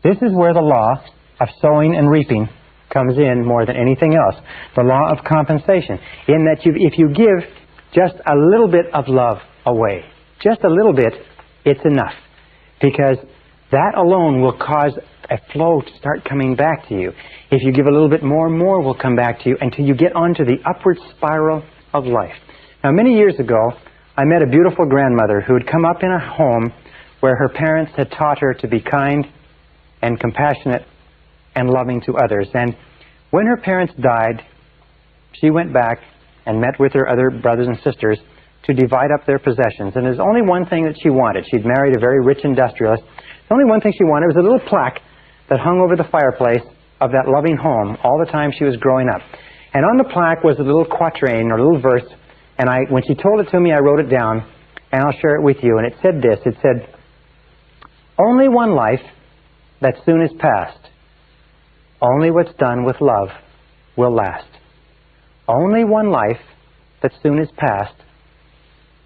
This is where the law of sowing and reaping comes in more than anything else. The law of compensation. In that if you give just a little bit of love away, just a little bit, it's enough. Because that alone will cause a flow to start coming back to you. If you give a little bit more, more will come back to you until you get onto the upward spiral of life. Now, many years ago, I met a beautiful grandmother who had come up in a home where her parents had taught her to be kind and compassionate and loving to others. And when her parents died, she went back and met with her other brothers and sisters to divide up their possessions. And there's only one thing that she wanted. She'd married a very rich industrialist. The only one thing she wanted was a little plaque that hung over the fireplace of that loving home all the time she was growing up. And on the plaque was a little quatrain or a little verse. And when she told it to me, I wrote it down, and I'll share it with you. And it said this. It said, only one life that soon is past. Only what's done with love will last. Only one life that soon is past.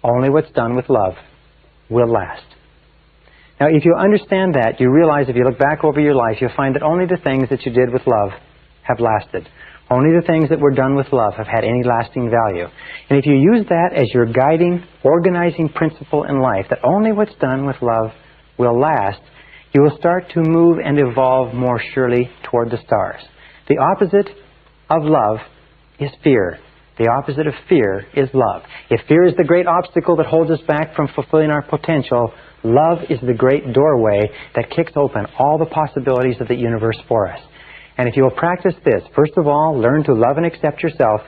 Only what's done with love will last. Now, if you understand that, you realize if you look back over your life, you'll find that only the things that you did with love have lasted. Only the things that were done with love have had any lasting value. And if you use that as your guiding, organizing principle in life, that only what's done with love will last, you will start to move and evolve more surely toward the stars. The opposite of love is fear. The opposite of fear is love. If fear is the great obstacle that holds us back from fulfilling our potential, love is the great doorway that kicks open all the possibilities of the universe for us. And if you will practice this, first of all, learn to love and accept yourself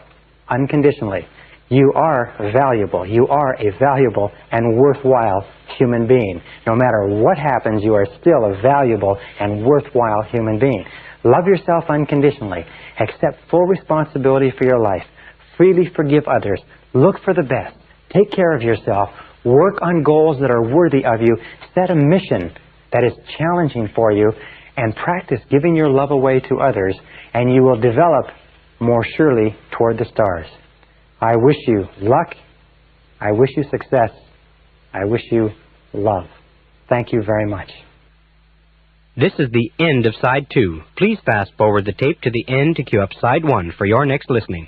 unconditionally. You are valuable. You are a valuable and worthwhile human being. No matter what happens, you are still a valuable and worthwhile human being. Love yourself unconditionally. Accept full responsibility for your life. Freely forgive others. Look for the best. Take care of yourself. Work on goals that are worthy of you. Set a mission that is challenging for you. And practice giving your love away to others. And you will develop more surely toward the stars. I wish you luck. I wish you success. I wish you love. Thank you very much. This is the end of Side 2. Please fast forward the tape to the end to cue up Side 1 for your next listening.